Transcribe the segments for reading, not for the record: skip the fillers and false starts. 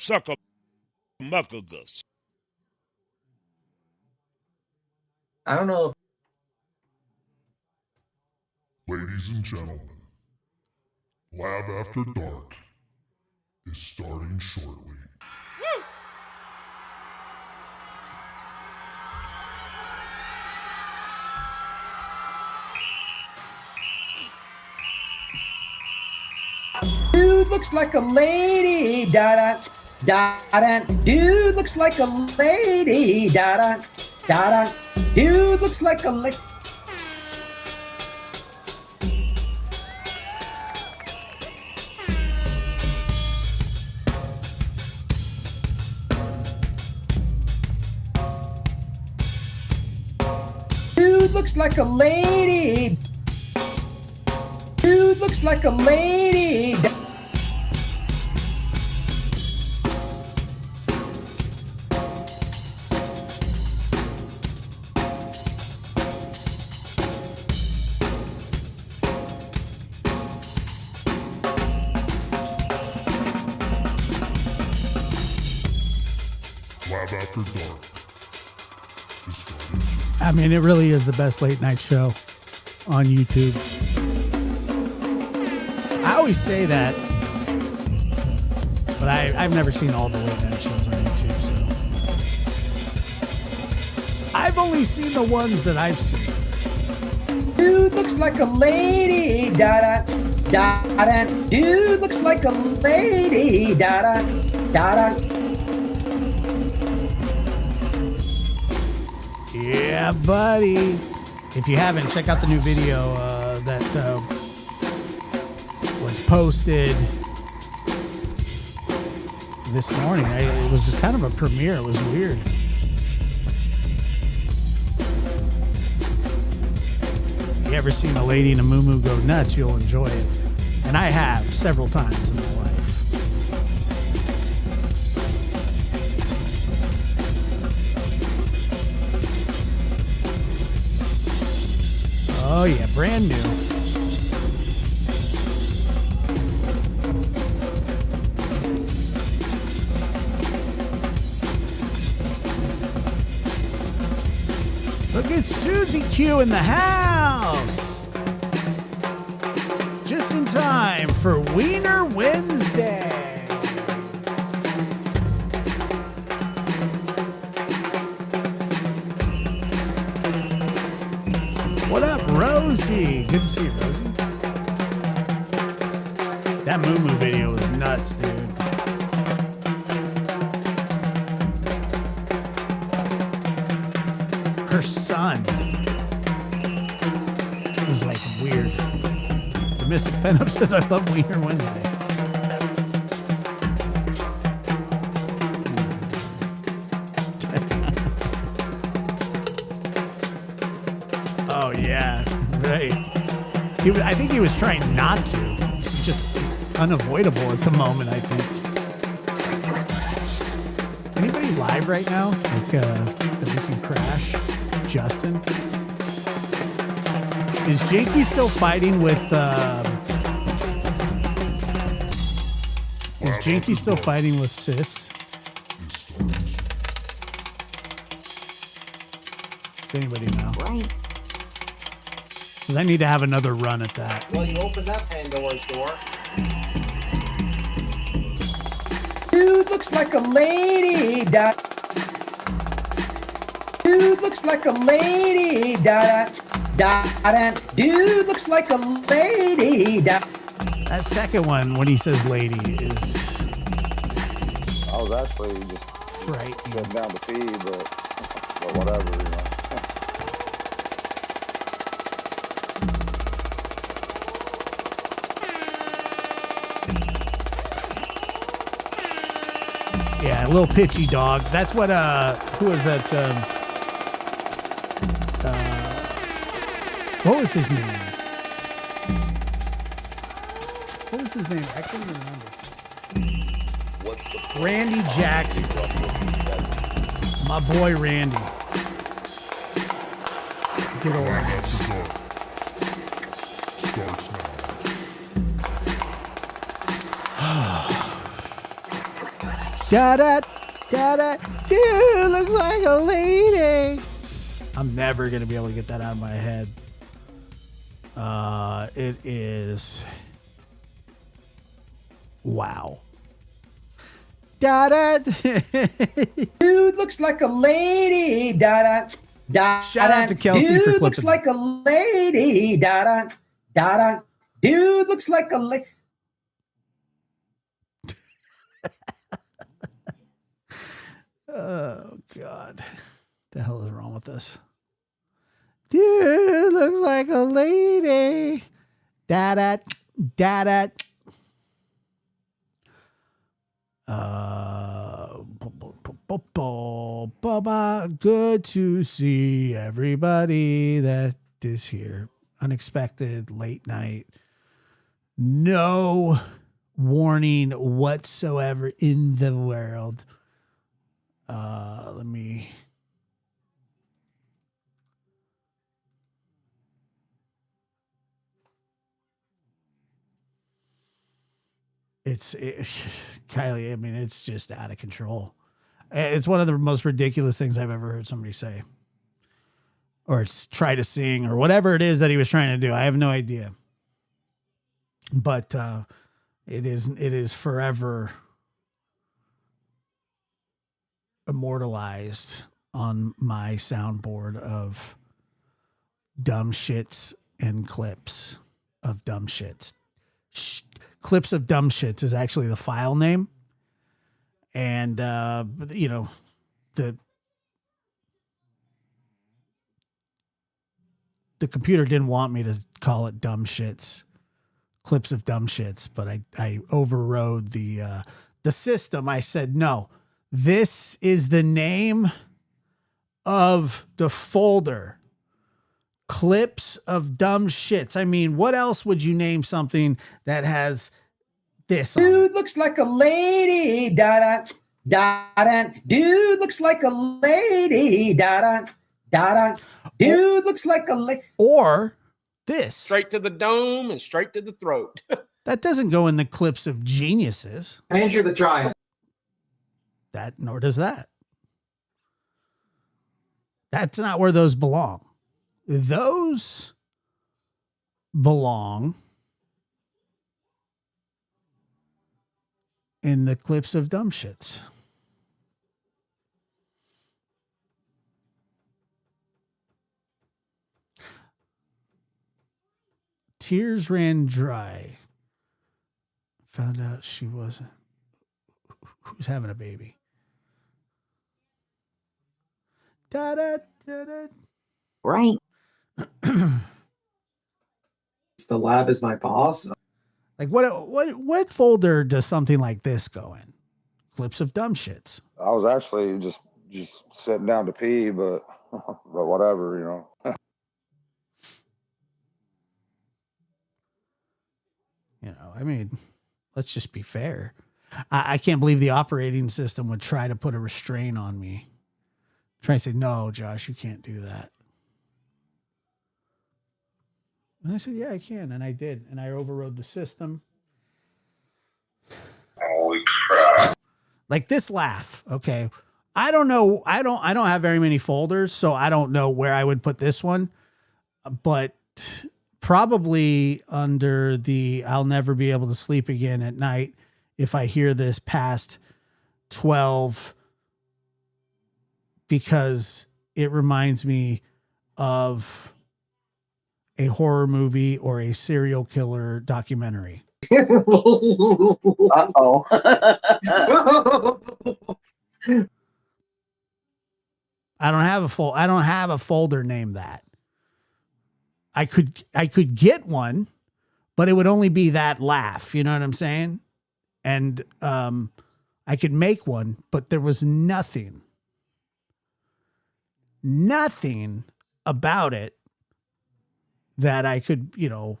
sucker muckagus. I don't know. Ladies and gentlemen, Lab After Dark is starting shortly. Dude looks like a lady, da da da. Dude looks like a lady, da da da. Dude looks like a lady. Dude looks like a lady. Dude looks like a lady. Lab After Dark is starting soon. I mean, it really is the best late night show on YouTube. I always say that, but I've never seen all the late night shows on YouTube, so I've only seen the ones that I've seen. Dude looks like a lady, da da da da. Dude looks like a lady, da da da da. Yeah, buddy. If you haven't, check out the new video that was posted this morning. It was kind of a premiere. It was weird. If you ever seen a lady in a moo-moo go nuts, you'll enjoy it. And I have several times in my life. Oh yeah, brand new. Look at Susie Q in the house. Just in time for Wiener Wednesday. What up, Rosie? Good to see you, Rosie. That Moo Moo video was nuts, dude. Her son was like weird. The Mystic Pen-Up says, I love Wiener Wednesday. Oh, yeah, right. I think he was trying not to. It's just unavoidable at the moment, I think. Anybody live right now? Like, that we can crash? Justin? Is Jakey still fighting with, Is Jakey still fighting with Sis? Does anybody know? Right. Because I need to have another run at that. Well, you opened that Pandora's door. Dude looks like a lady, da. Dude looks like a lady, da da da. Dude looks like a lady, da. That second one, when he says lady, is I was actually just frightening. getting down to pee, but whatever, you know. Yeah, a little pitchy dog. That's what, who was that, what was his name? What was his name? I can't even remember. Randy Jackson. My boy Randy. Good old Lab After Dark starts now. Da da da da. Dude looks like a lady. I'm never gonna be able to get that out of my head. It is. Wow. Da da. Dude looks like a lady. Da da da. Shout out to Kelsey Dude for clipping looks that. like a lady. Da da da da. Dude looks like a lady. Oh God, the hell is wrong with this? Dude looks like a lady. Da da da da. Good to see everybody that is here. Unexpected late night. No warning whatsoever in the world. Let me. Kylie, I mean, it's just out of control. It's one of the most ridiculous things I've ever heard somebody say. Or try to sing, or whatever it is that he was trying to do. I have no idea. But it is forever immortalized on my soundboard of dumb shits and clips of dumb shits. Clips of dumb shits is actually the file name. And, you know, the computer didn't want me to call it dumb shits, clips of dumb shits, but I overrode the system. I said, no, this is the name of the folder. Clips of dumb shits. I mean, what else would you name something that has this on it? Dude looks like a lady. Da da da da. Dude looks like a lady. Da da da da. Dude looks like a lady. Or this. Straight to the dome and straight to the throat. That doesn't go in the clips of geniuses. Andrew the Giant. That nor does that. That's not where those belong. Those belong in the clips of dumb shits. Tears ran dry. Found out she wasn't. Who's having a baby? Da da da da. Right. The lab is my boss. Like what folder does something like this go in? Clips of dumb shits. I was actually just sitting down to pee, but whatever, you know. You know, I mean, let's just be fair. I can't believe the operating system would try to put a restraint on me. Try to say, no, Josh, you can't do that. And I said, yeah, I can. And I did. And I overrode the system. Holy crap. Like this laugh. Okay. I don't know. I don't have very many folders, so I don't know where I would put this one, but probably under the, I'll never be able to sleep again at night if I hear this past 12, because it reminds me of a horror movie or a serial killer documentary. Uh-oh. I don't have a folder named that. I could get one, but it would only be that laugh. You know what I'm saying? And I could make one, but there was nothing about it that I could, you know,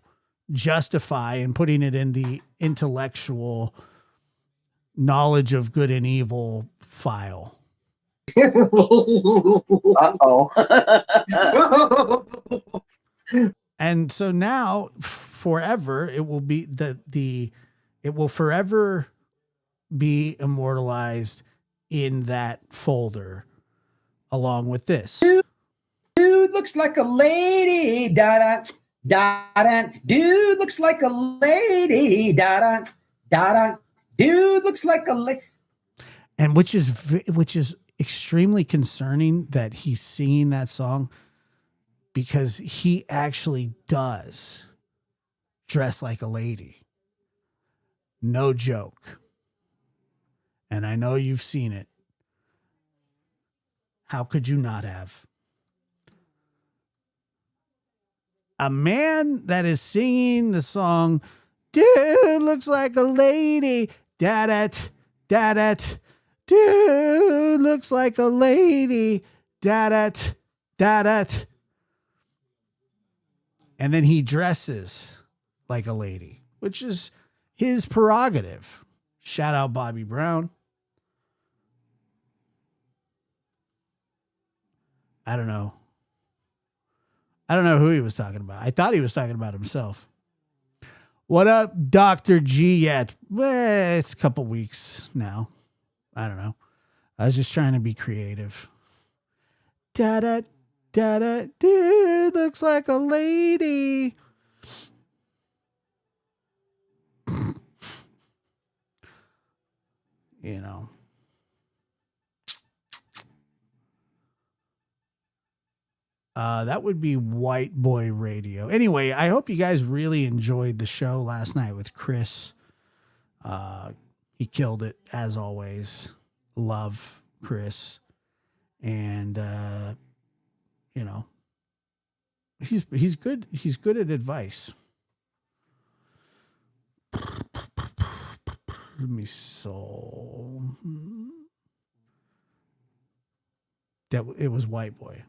justify in putting it in the intellectual knowledge of good and evil file. Uh-oh. And so now forever it will be it will forever be immortalized in that folder along with this. Dude looks like a lady. Da da da. Dude looks like a lady. Da da da. Dude looks like a lady. And which is extremely concerning that he's singing that song, because he actually does dress like a lady. No joke. And I know you've seen it. How could you not have? A man that is singing the song, dude looks like a lady, da-da-t, da-da-t, dude looks like a lady, da-da-t, da-da-t. And then he dresses like a lady, which is his prerogative. Shout out Bobby Brown. I don't know who he was talking about. I thought he was talking about himself. What up, Dr. G? Yeah, it's a couple weeks now. I don't know. I was just trying to be creative. Da-da, da-da, dude looks like a lady. You know. That would be White Boy Radio. Anyway, I hope you guys really enjoyed the show last night with Chris. He killed it as always. Love Chris. And you know, he's good. He's good at advice. Let me that it was White Boy.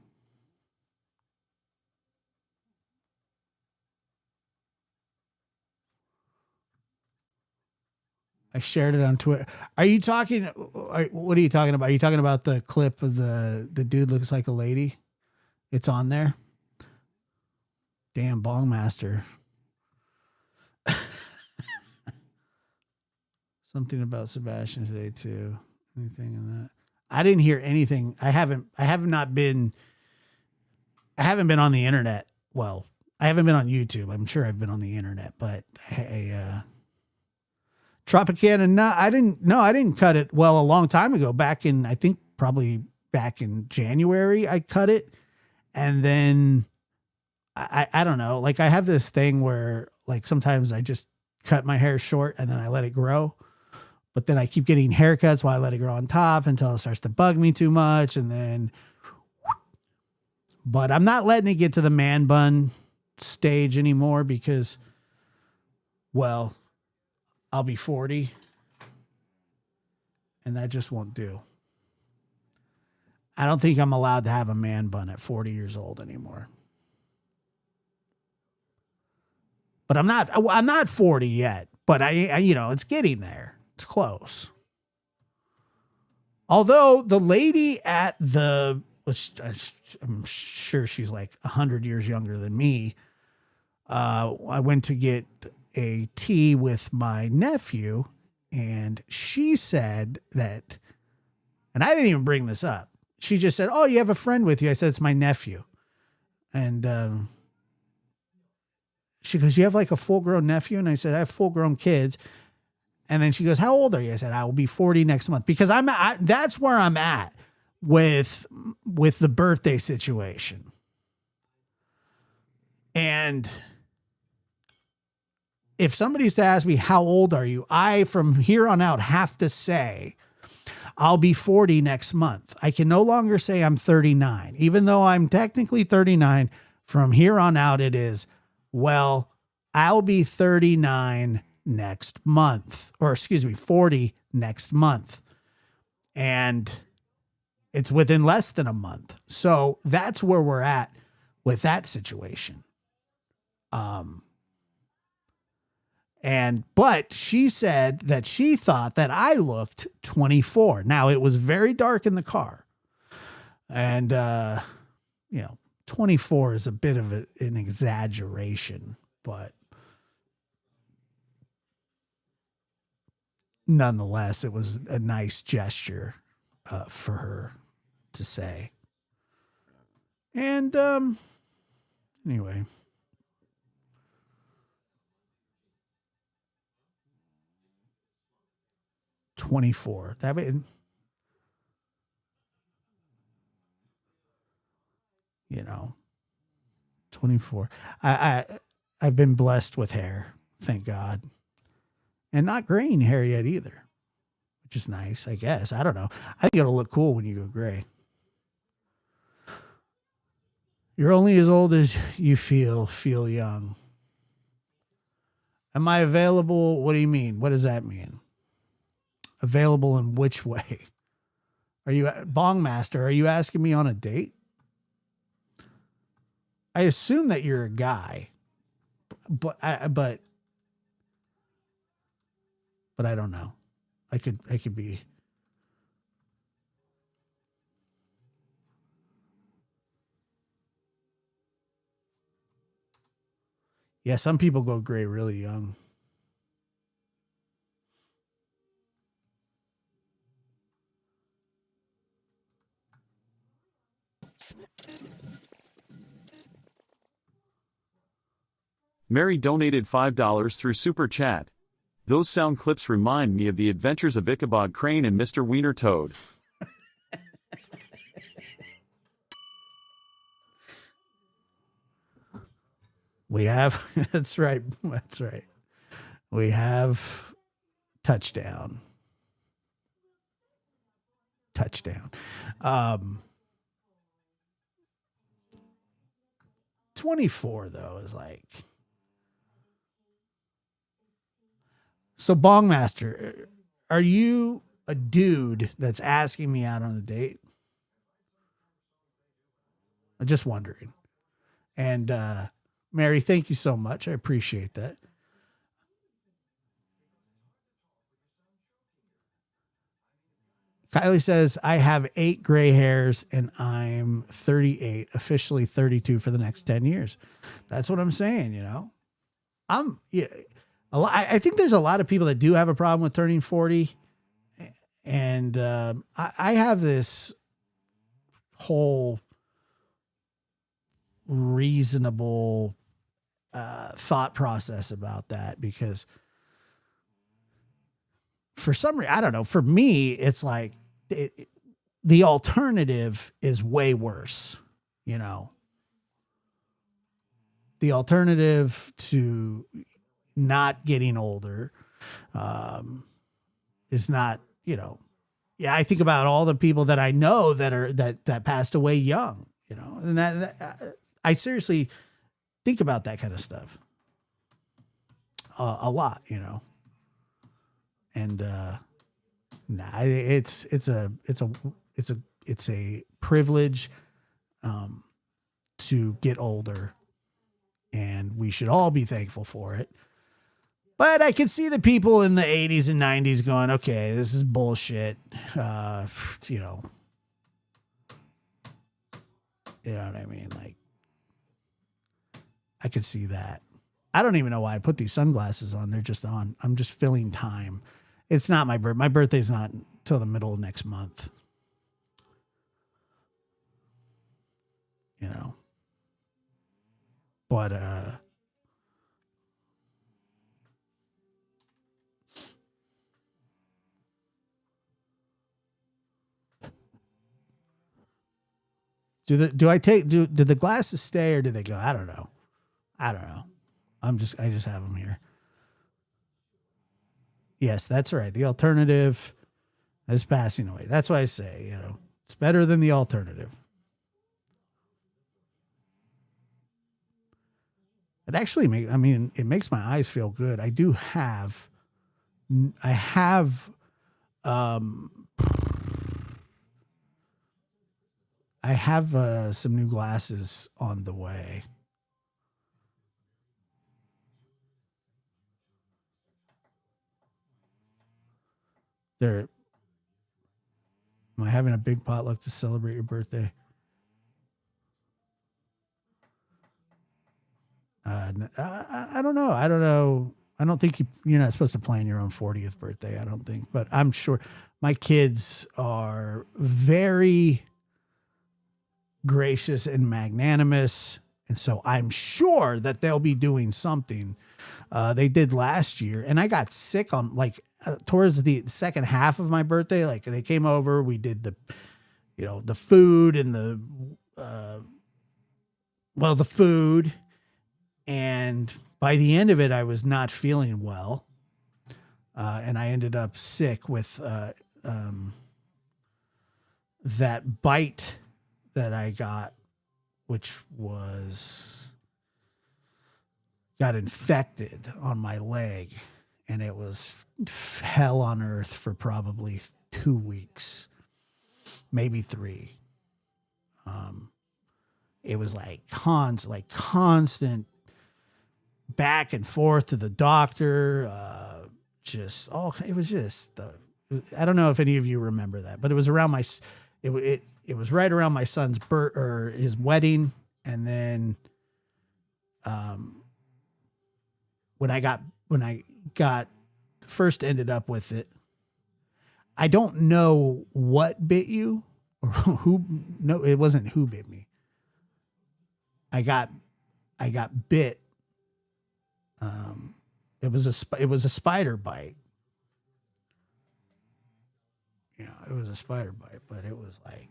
I shared it on Twitter. Are you talking? What are you talking about? Are you talking about the clip of the dude looks like a lady? It's on there. Damn, Bong Master. Something about Sebastian today too. Anything in that? I didn't hear anything. I haven't been on the internet. Well, I haven't been on YouTube. I'm sure I've been on the internet, but Tropicana, I didn't cut it. Well, a long time ago, back in, I think probably back in January, I cut it. And then I don't know, like I have this thing where like sometimes I just cut my hair short and then I let it grow. But then I keep getting haircuts while I let it grow on top until it starts to bug me too much. And then, but I'm not letting it get to the man bun stage anymore because, well, I'll be 40 and that just won't do. I don't think I'm allowed to have a man bun at 40 years old anymore. But I'm not 40 yet, but I it's getting there. It's close. Although the lady at which I'm sure she's like 100 years younger than me. I went to get a tea with my nephew and she said that, and I didn't even bring this up. She just said, "Oh, you have a friend with you." I said, "It's my nephew." And she goes, "You have like a full grown nephew?" And I said, "I have full grown kids." And then she goes, "How old are you?" I said, "I will be 40 next month," because that's where I'm at with the birthday situation. And if somebody's to ask me, "How old are you?" I, from here on out, have to say, I'll be 40 next month. I can no longer say I'm 39, even though I'm technically 39. From here on out, it is, well, I'll be 39 next month, or excuse me, 40 next month. And it's within less than a month. So that's where we're at with that situation. But she said that she thought that I looked 24. Now it was very dark in the car. And, 24 is a bit of an exaggeration, but nonetheless, it was a nice gesture for her to say. And anyway. $24. That mean, you know, 24. I've been blessed with hair, thank God. And not graying hair yet either, which is nice, I guess. I don't know. I think it'll look cool when you go gray. You're only as old as you feel young. Am I available? What do you mean? What does that mean? Available in which way? Are you Bong Master? Are you asking me on a date? I assume that you're a guy, but I don't know. I could be. Yeah, some people go gray really young. Mary donated $5 through Super Chat. Those sound clips remind me of the adventures of Ichabod Crane and Mr. Wiener Toad. We have, that's right. That's right. We have touchdown. 24 though is like, so Bong Master, are you a dude that's asking me out on a date? I'm just wondering. And Mary, thank you so much. I appreciate that. Kylie says, I have 8 gray hairs and I'm 38, officially 32 for the next 10 years. That's what I'm saying, you know. I think there's a lot of people that do have a problem with turning 40. And I have this whole reasonable thought process about that, because for some reason, I don't know, for me, it's like the alternative is way worse, you know. The alternative to not getting older is not, you know. Yeah, I think about all the people that I know that passed away young, you know, and that I seriously think about that kind of stuff a lot, you know. And it's a privilege to get older, and we should all be thankful for it. But I can see the people in the 80s and 90s going, okay, this is bullshit. You know what I mean? Like, I could see that. I don't even know why I put these sunglasses on. They're just on. I'm just filling time. It's not my birthday. My birthday's not until the middle of next month. You know. But do the glasses stay or do they go? I don't know. I just have them here. Yes, that's right. The alternative is passing away. That's why I say, you know, it's better than the alternative. It actually it makes my eyes feel good. I have some new glasses on the way. Am I having a big potluck to celebrate your birthday? I don't know. I don't think you're not supposed to plan your own 40th birthday. I don't think, but I'm sure my kids are very gracious and magnanimous. And so I'm sure that they'll be doing something. They did last year, and I got sick on towards the second half of my birthday. Like they came over, we did the food and the food. And by the end of it, I was not feeling well. And I ended up sick with that bite that I got, which got infected on my leg. And it was hell on earth for probably 2 weeks, maybe 3. It was like constant back and forth to the doctor. It was just I don't know if any of you remember that, but it was around it was right around my son's his wedding. And then, when I got first ended up with it, I don't know what bit you or who. No, it wasn't who bit me. I got bit. It was a spider bite. Yeah, it was a spider bite, but it was like.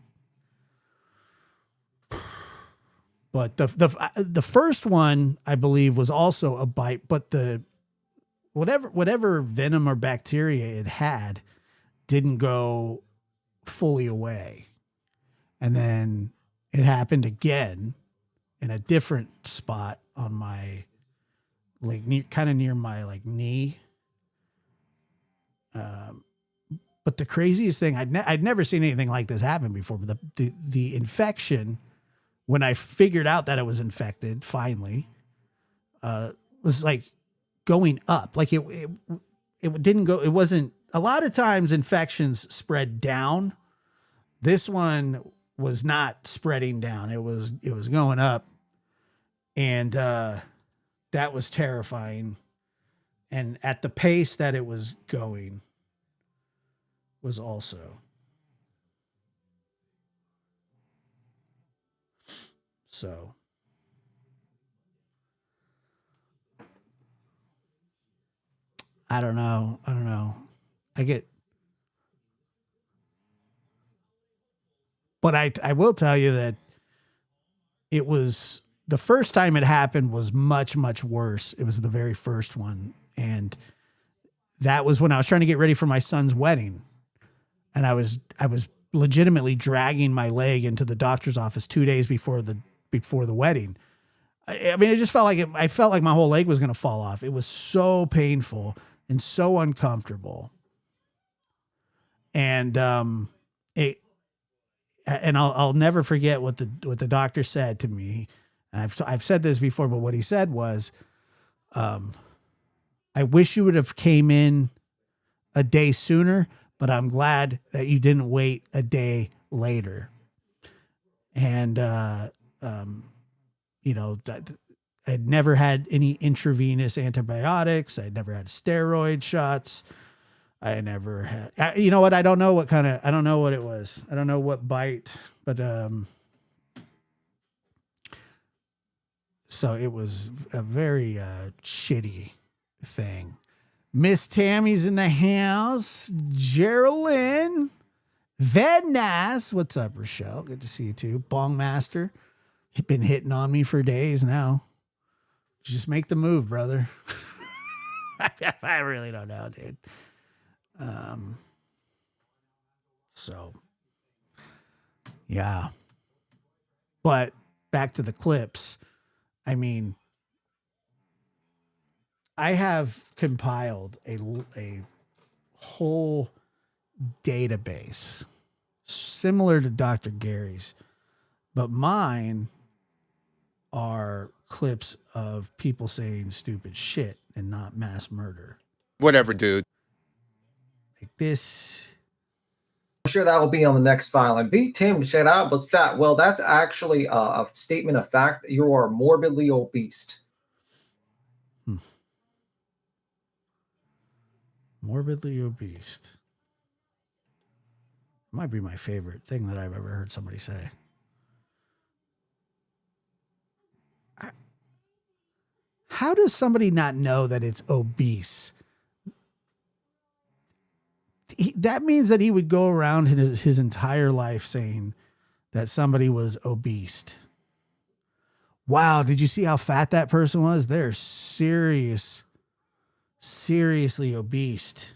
But the first one, I believe, was also a bite, but the whatever venom or bacteria it had didn't go fully away. And then it happened again in a different spot on my kind of near my knee. But the craziest thing, I'd never seen anything like this happen before. But the infection, when I figured out that it was infected, finally, was like going up. Like it didn't go. It wasn't. A lot of times infections spread down. This one was not spreading down. It was going up, and that was terrifying. And at the pace that it was going was also. So I don't know. But I will tell you that it was the first time it happened was much, much worse. It was the very first one. And that was when I was trying to get ready for my son's wedding. And I was legitimately dragging my leg into the doctor's office 2 days before the wedding. I mean, it just felt like I felt like my whole leg was going to fall off. It was so painful and so uncomfortable. And I'll never forget what the doctor said to me. And I've said this before, but what he said was, I wish you would have came in a day sooner, but I'm glad that you didn't wait a day later. And, I'd never had any intravenous antibiotics. I'd never had steroid shots. I never had, you know what? I don't know what it was. I don't know what bite, but, so it was a very, shitty thing. Miss Tammy's in the house. Geraldine. Very nice. What's up, Rochelle? Good to see you too. Bong Master. Been hitting on me for days now. Just make the move, brother. I really don't know, dude. So, yeah. But back to the clips. I mean, I have compiled a whole database similar to Dr. Gary's, but mine are clips of people saying stupid shit and not mass murder. Whatever, dude. Like this. I'm sure that will be on the next file. And beat Tim, shout out, was fat. Well, that's actually a statement of fact that you are morbidly obese. Morbidly obese. Might be my favorite thing that I've ever heard somebody say. How does somebody not know that it's obese? That means that he would go around his entire life saying that somebody was obese. Wow, did you see how fat that person was? They're seriously obese.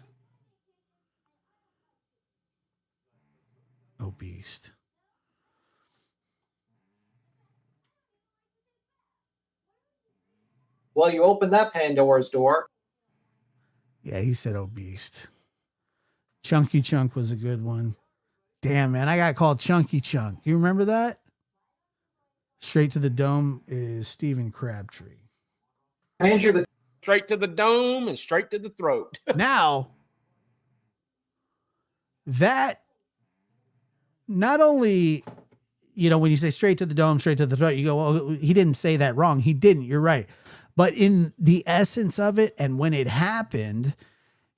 Obese. Well, you opened that Pandora's door. Yeah, he said obese. Chunky Chunk was a good one. Damn, man, I got called Chunky Chunk. You remember that? Straight to the Dome is Stephen Crabtree. Andrew the Straight to the dome and straight to the throat. Now, that not only, you know, when you say straight to the dome, straight to the throat, you go, well, he didn't say that wrong. He didn't. You're right. But in the essence of it, and when it happened,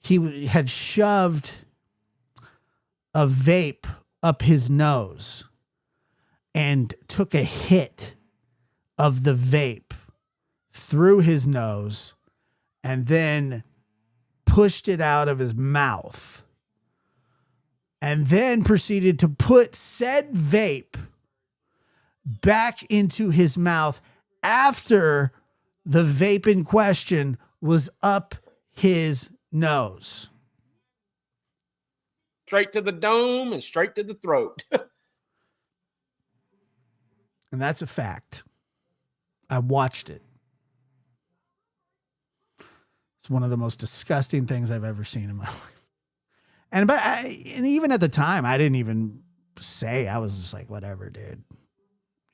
he had shoved a vape up his nose and took a hit of the vape through his nose and then pushed it out of his mouth and then proceeded to put said vape back into his mouth after the vape in question was up his nose. Straight to the dome and straight to the throat. And that's a fact. I watched it. It's one of the most disgusting things I've ever seen in my life. And even at the time, I didn't even say. I was just like, whatever, dude.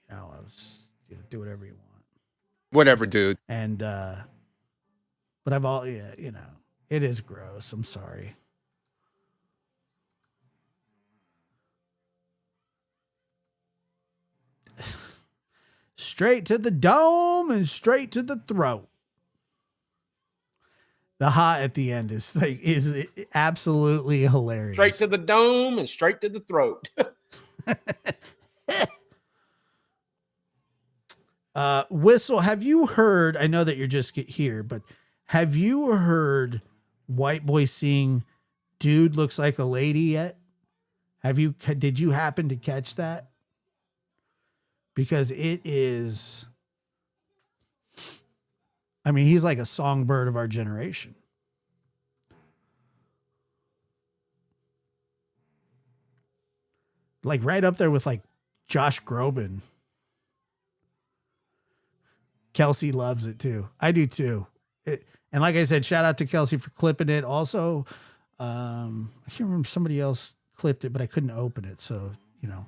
You know, I was do whatever you want. Whatever, dude. And but you know, it is gross. I'm sorry. Straight to the dome and straight to the throat. The hot at the end is absolutely hilarious. Straight to the dome and straight to the throat. Whistle, have you heard, I know that you're just here, but have you heard White Boy sing Dude Looks Like a Lady yet? Did you happen to catch that? Because it is, I mean, he's like a songbird of our generation. Like right up there with like Josh Groban. Kelsey loves it too. I do too. And like I said, shout out to Kelsey for clipping it. Also, I can't remember, somebody else clipped it, but I couldn't open it. So, you know,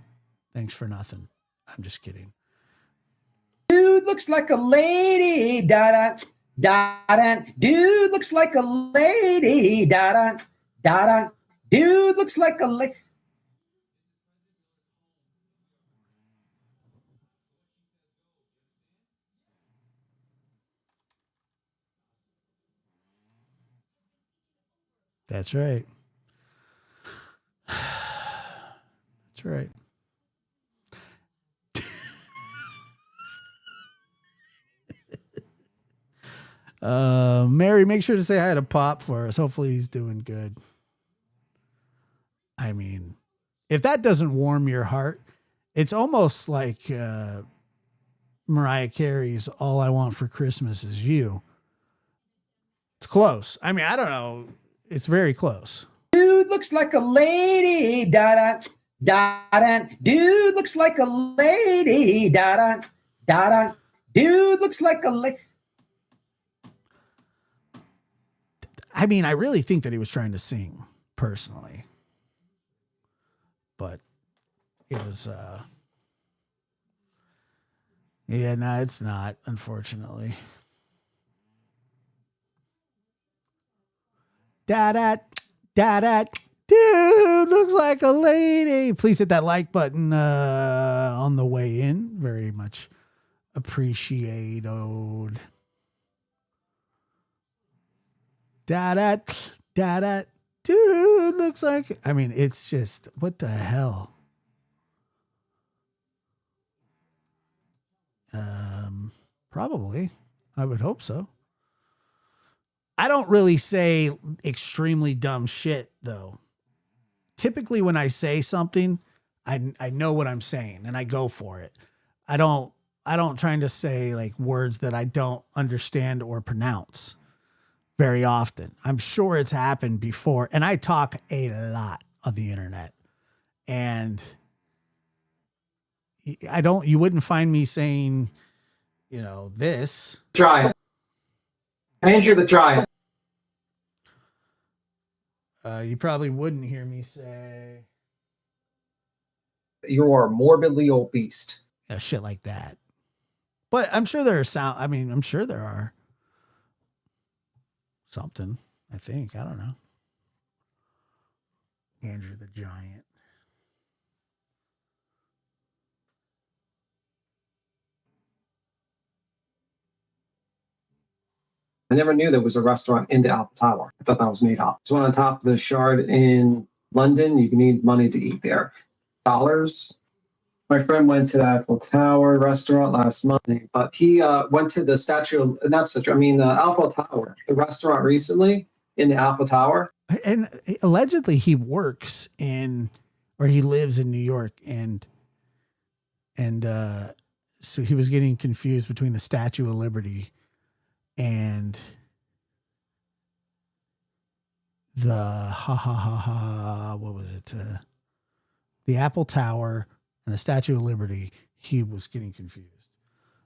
thanks for nothing. I'm just kidding. Dude looks like a lady. Da da da. Dude looks like a lady. Da da da. Dude looks like a lady. That's right. That's right. Mary, make sure to say hi to Pop for us. Hopefully he's doing good. I mean, if that doesn't warm your heart, it's almost like Mariah Carey's All I Want for Christmas Is You. It's close. I mean, I don't know. It's very close. Dude looks like a lady. Da da da. Dude looks like a lady. Da da da. Dude looks like a lady. I mean, I really think that he was trying to sing personally, but it was, yeah, no, it's not, unfortunately. Da-da, da-da, dude, looks like a lady. Please hit that like button on the way in. Very much appreciated. Da-da, Da-da. Dude, looks like... I mean, it's just... What the hell? Probably. I would hope so. I don't really say extremely dumb shit, though. Typically, when I say something, I know what I'm saying, and I go for it. I don't trying to say like words that I don't understand or pronounce very often. I'm sure it's happened before, and I talk a lot on the internet, and you wouldn't find me saying, this. Giant. Andrew the Giant. You probably wouldn't hear me say You're morbidly obese. shit like that. But I'm sure there are I'm sure there are something. I think. I don't know. Andrew the Giant. I never knew there was a restaurant in the Alpha Tower. I thought that was made up. It's one on top of the Shard in London. You need money to eat there. Dollars. My friend went to the Eiffel Tower restaurant last Monday, but he went to the Alpha Tower, the restaurant recently in the Alpha Tower. And allegedly he works or he lives in New York, and so he was getting confused between the Statue of Liberty and the what was it? The Apple Tower and the Statue of Liberty. He was getting confused.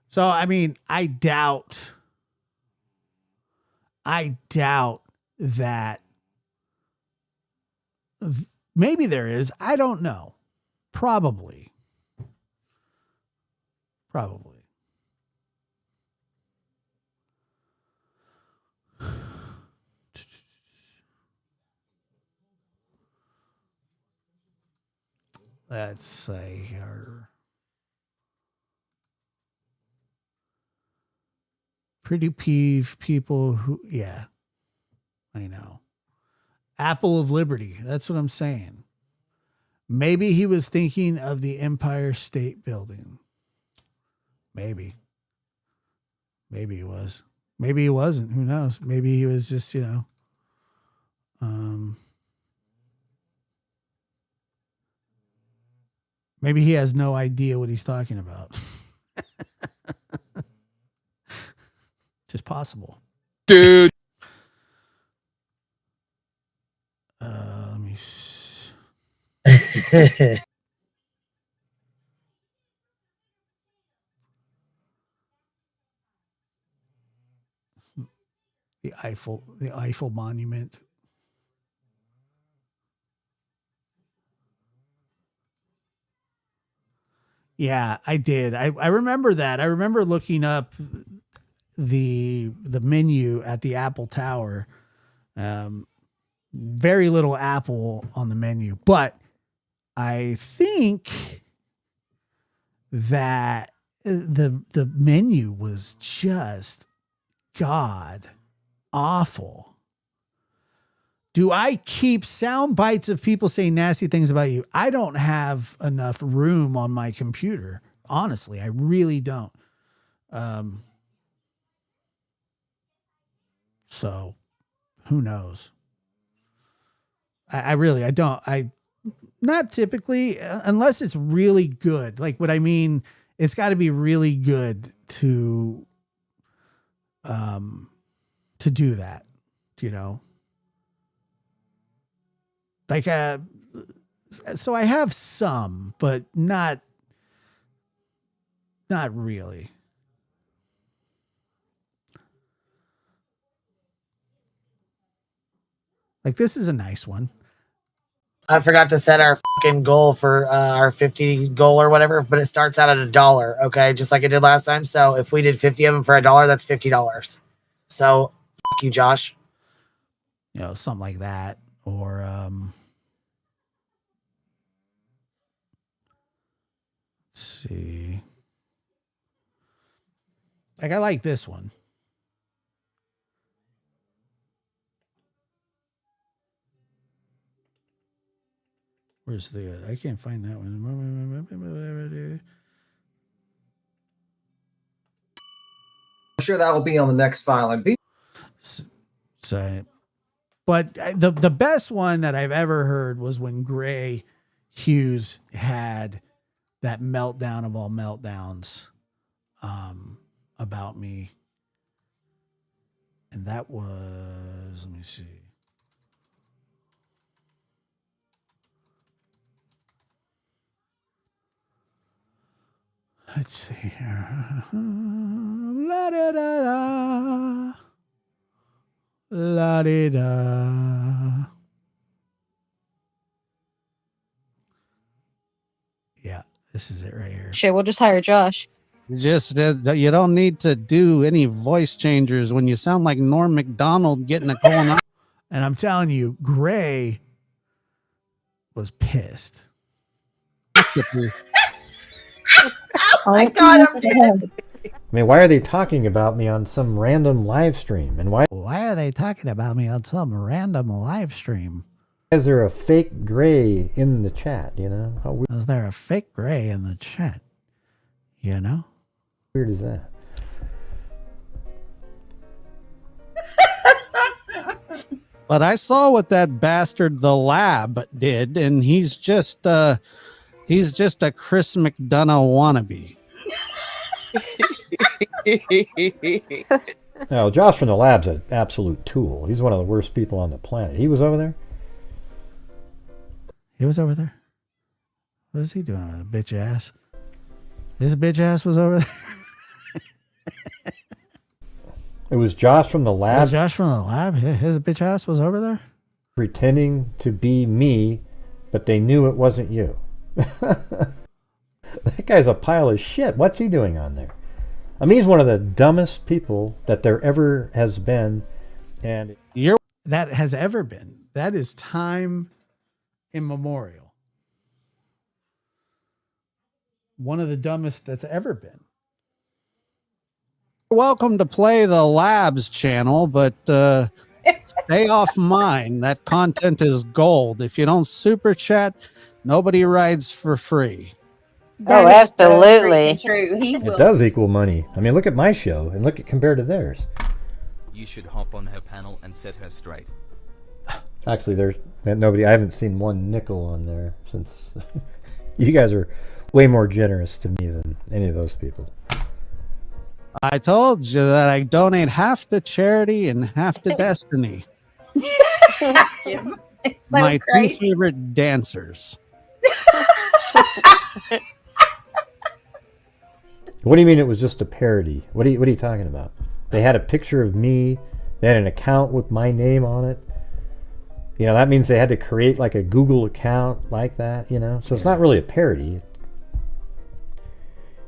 So I mean, I doubt that maybe there is. I don't know. Probably. Let's say here. Pretty peeve people who, yeah, I know. Apple of Liberty. That's what I'm saying. Maybe he was thinking of the Empire State Building. Maybe he was. Maybe he wasn't. Who knows? Maybe he was just, maybe he has no idea what he's talking about. Just possible. Dude. Let me see. The Eiffel Monument. Yeah, I did. I remember that. I remember looking up the menu at the Apple Tower. Very little Apple on the menu, but I think that the menu was just god awful. Do I keep sound bites of people saying nasty things about you? I don't have enough room on my computer. Honestly, I really don't. So who knows? I not typically, unless it's really good. Like what I mean, it's got to be really good to do that, like, so I have some, but not really. Like this is a nice one. I forgot to set our fucking goal for our 50 goal or whatever, but it starts out at $1. Okay, just like it did last time. So if we did 50 of them for $1, that's $50. So fuck you, Josh. Something like that, or let's see. Like I like this one. Where's the? I can't find that one. I'm sure that will be on the next file. And So, but the best one that I've ever heard was when Gray Hughes had that meltdown of all meltdowns about me. And that was, let me see. Let's see here. La da da da. La di da. Yeah, this is it right here. Shit, we'll just hire Josh. Just you don't need to do any voice changers when you sound like Norm Macdonald getting a colonoscopy. And I'm telling you, Gray was pissed. Oh my God, I'm I mean, why are they talking about me on some random live stream? And why are they talking about me on some random live stream? is there a fake Gray in the chat? You know, how weird Is there a fake Gray in the chat? You know? weird is that? But I saw what that bastard the lab did, and he's just a Chris McDonough wannabe. No, Josh from the lab's an absolute tool. He's one of the worst people on the planet. He was over there? He was over there? What is he doing with a bitch ass? His bitch ass was over there? It was Josh from the lab? Josh from the lab? His bitch ass was over there? Pretending to be me, but they knew it wasn't you. That guy's a pile of shit. What's he doing on there? I mean, he's one of the dumbest people that there ever has been. And that has ever been. That is time immemorial. One of the dumbest that's ever been. You're welcome to play the lab's channel, but stay off mine. That content is gold. If you don't super chat, nobody rides for free. Oh, absolutely. True. He it does equal money. I mean, look at my show and look at compared to theirs. You should hop on her panel and set her straight. Actually, there's nobody. I haven't seen one nickel on there since. You guys are way more generous to me than any of those people. I told you that I donate half to charity and half to Destiny. My two favorite dancers. What do you mean it was just a parody? What are you talking about? They had a picture of me. They had an account with my name on it. You know, that means they had to create like a Google account like that, you know? So it's not really a parody.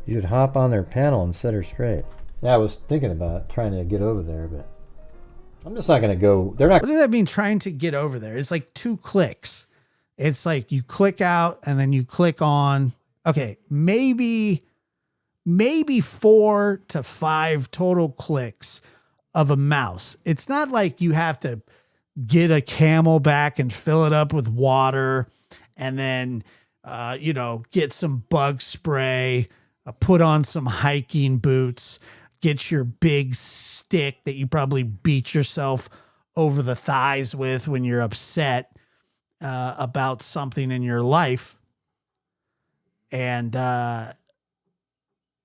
You should hop on their panel and set her straight. Yeah, I was thinking about trying to get over there, but I'm just not going to go. They're not. What does that mean, trying to get over there? It's like 2 clicks. It's like you click out and then you click on. Okay, maybe 4 to 5 total clicks of a mouse. It's not like you have to get a Camelback and fill it up with water and then, get some bug spray, put on some hiking boots, get your big stick that you probably beat yourself over the thighs with when you're upset about something in your life. And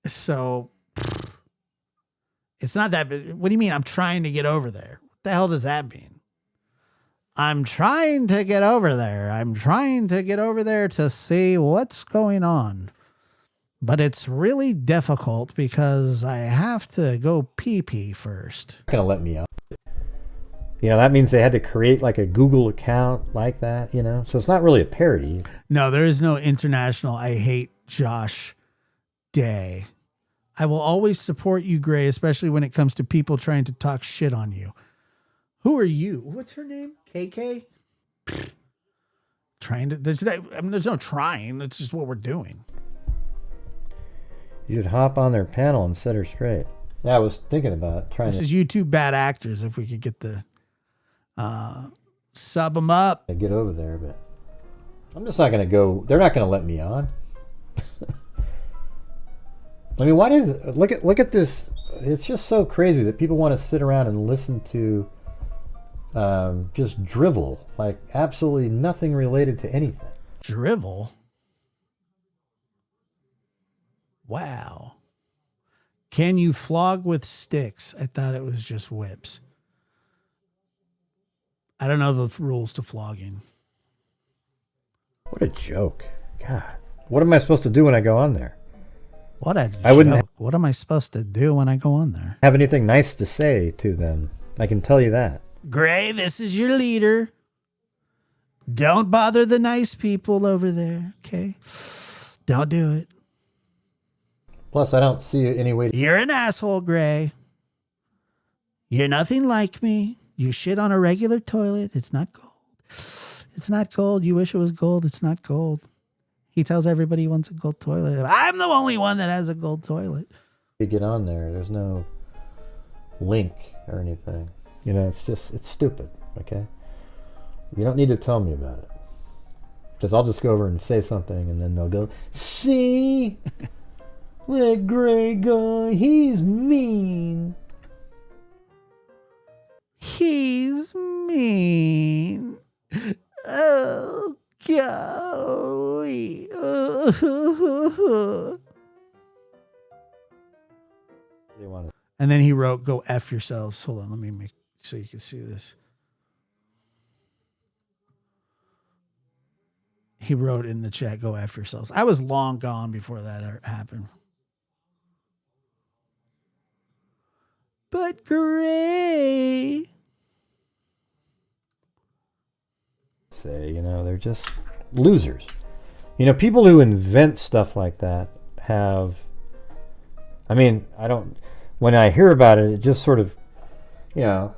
so it's not that. What do you mean? I'm trying to get over there. What the hell does that mean? I'm trying to get over there. I'm trying to get over there to see what's going on. But it's really difficult because I have to go pee-pee first. Not going to let me out. You know, that means they had to create like a Google account like that, you know? So it's not really a parody. No, there is no international I hate Josh Day. I will always support you, Gray, especially when it comes to people trying to talk shit on you. Who are you? What's her name? KK? Trying to... there's no trying. It's just what we're doing. You should hop on their panel and set her straight. Yeah, I was thinking about trying This is YouTube Bad Actors, if we could get the... sub them up. get over there, but I'm just not going to go. They're not going to let me on. I mean, why does look at this? It's just so crazy that people want to sit around and listen to just drivel, like absolutely nothing related to anything. Drivel? Wow. Can you flog with sticks? I thought it was just whips. I don't know the rules to flogging. What a joke. God. What am I supposed to do when I go on there? What a I wouldn't joke. What am I supposed to do when I go on there? have anything nice to say to them. I can tell you that. Gray, this is your leader. Don't bother the nice people over there, okay? Don't do it. Plus, I don't see any way to... You're an asshole, Gray. You're nothing like me. You shit on a regular toilet. It's not gold. It's not gold. You wish it was gold. It's not gold. He tells everybody he wants a gold toilet. I'm the only one that has a gold toilet. You get on there. There's no link or anything. You know, it's stupid, okay? You don't need to tell me about it. Because I'll just go over and say something, and then they'll go, see? That gray guy, he's mean. He's mean. Oh, golly. And then he wrote, go F yourselves. Hold on, let me make so you can see this. He wrote in the chat, go F yourselves. I was long gone before that happened. But Gray. Say, you know, they're just losers. You know, people who invent stuff like that have... I mean, I don't... When I hear about it, it just sort of, you know...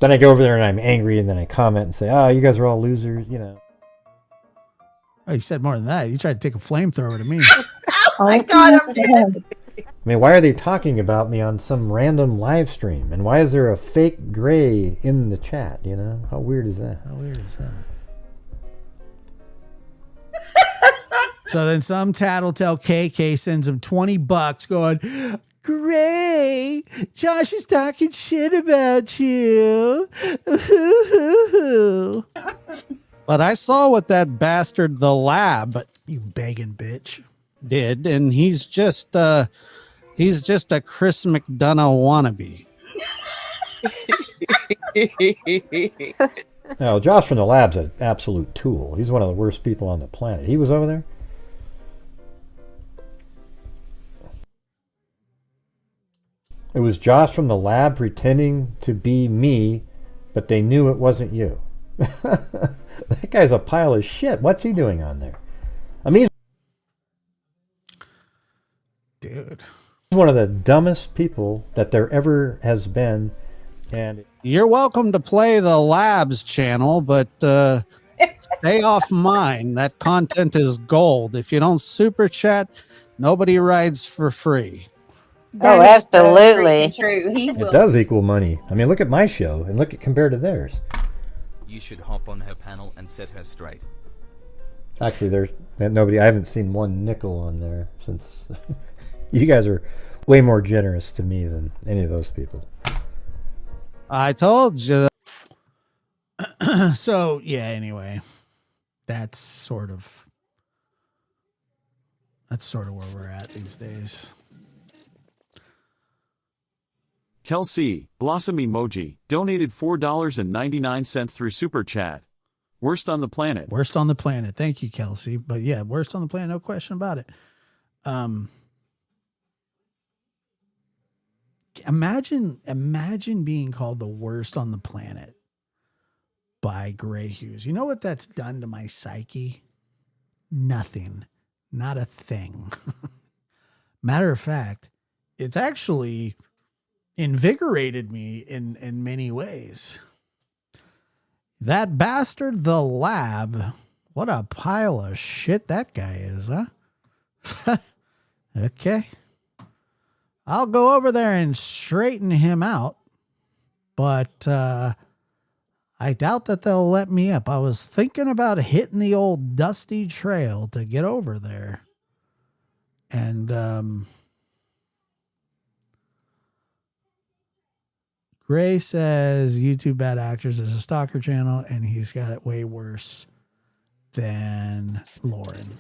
Then I go over there and I'm angry and then I comment and say, oh, you guys are all losers, you know. Oh, you said more than that. You tried to take a flamethrower to me. Oh my God, I'm dead. I mean, why are they talking about me on some random live stream? And why is there a fake Gray in the chat, you know? How weird is that? How weird is that? So then some tattletale KK sends him $20 going, Gray, Josh is talking shit about you. But I saw what that bastard, the lab, you begging bitch, did, and he's just a Chris McDonough wannabe. No, Josh from the lab's an absolute tool. He's one of the worst people on the planet. He was over there. It was Josh from the lab pretending to be me, but they knew it wasn't you. That guy's a pile of shit. What's he doing on there? I mean, dude, he's one of the dumbest people that there ever has been. And you're welcome to play the lab's channel, but stay off mine. That content is gold. If you don't super chat, nobody rides for free. Oh, absolutely. True. He will. It does equal money. I mean, look at my show and look at compared to theirs. You should hop on her panel and set her straight. Actually, there's nobody. I haven't seen one nickel on there since. You guys are way more generous to me than any of those people. I told you. So yeah. Anyway, that's sort of where we're at these days. Kelsey, Blossom Emoji, donated $4.99 through Super Chat. Worst on the planet. Worst on the planet. Thank you, Kelsey. But yeah, worst on the planet, no question about it. Imagine being called the worst on the planet by Gray Hughes. You know what that's done to my psyche? Nothing. Not a thing. Matter of fact, it's actually invigorated me in many ways. That bastard, the lab, what a pile of shit that guy is, huh? Okay. I'll go over there and straighten him out, but I doubt that they'll let me up. I was thinking about hitting the old dusty trail to get over there. And Gray says YouTube Bad Actors is a stalker channel, and he's got it way worse than Lauren.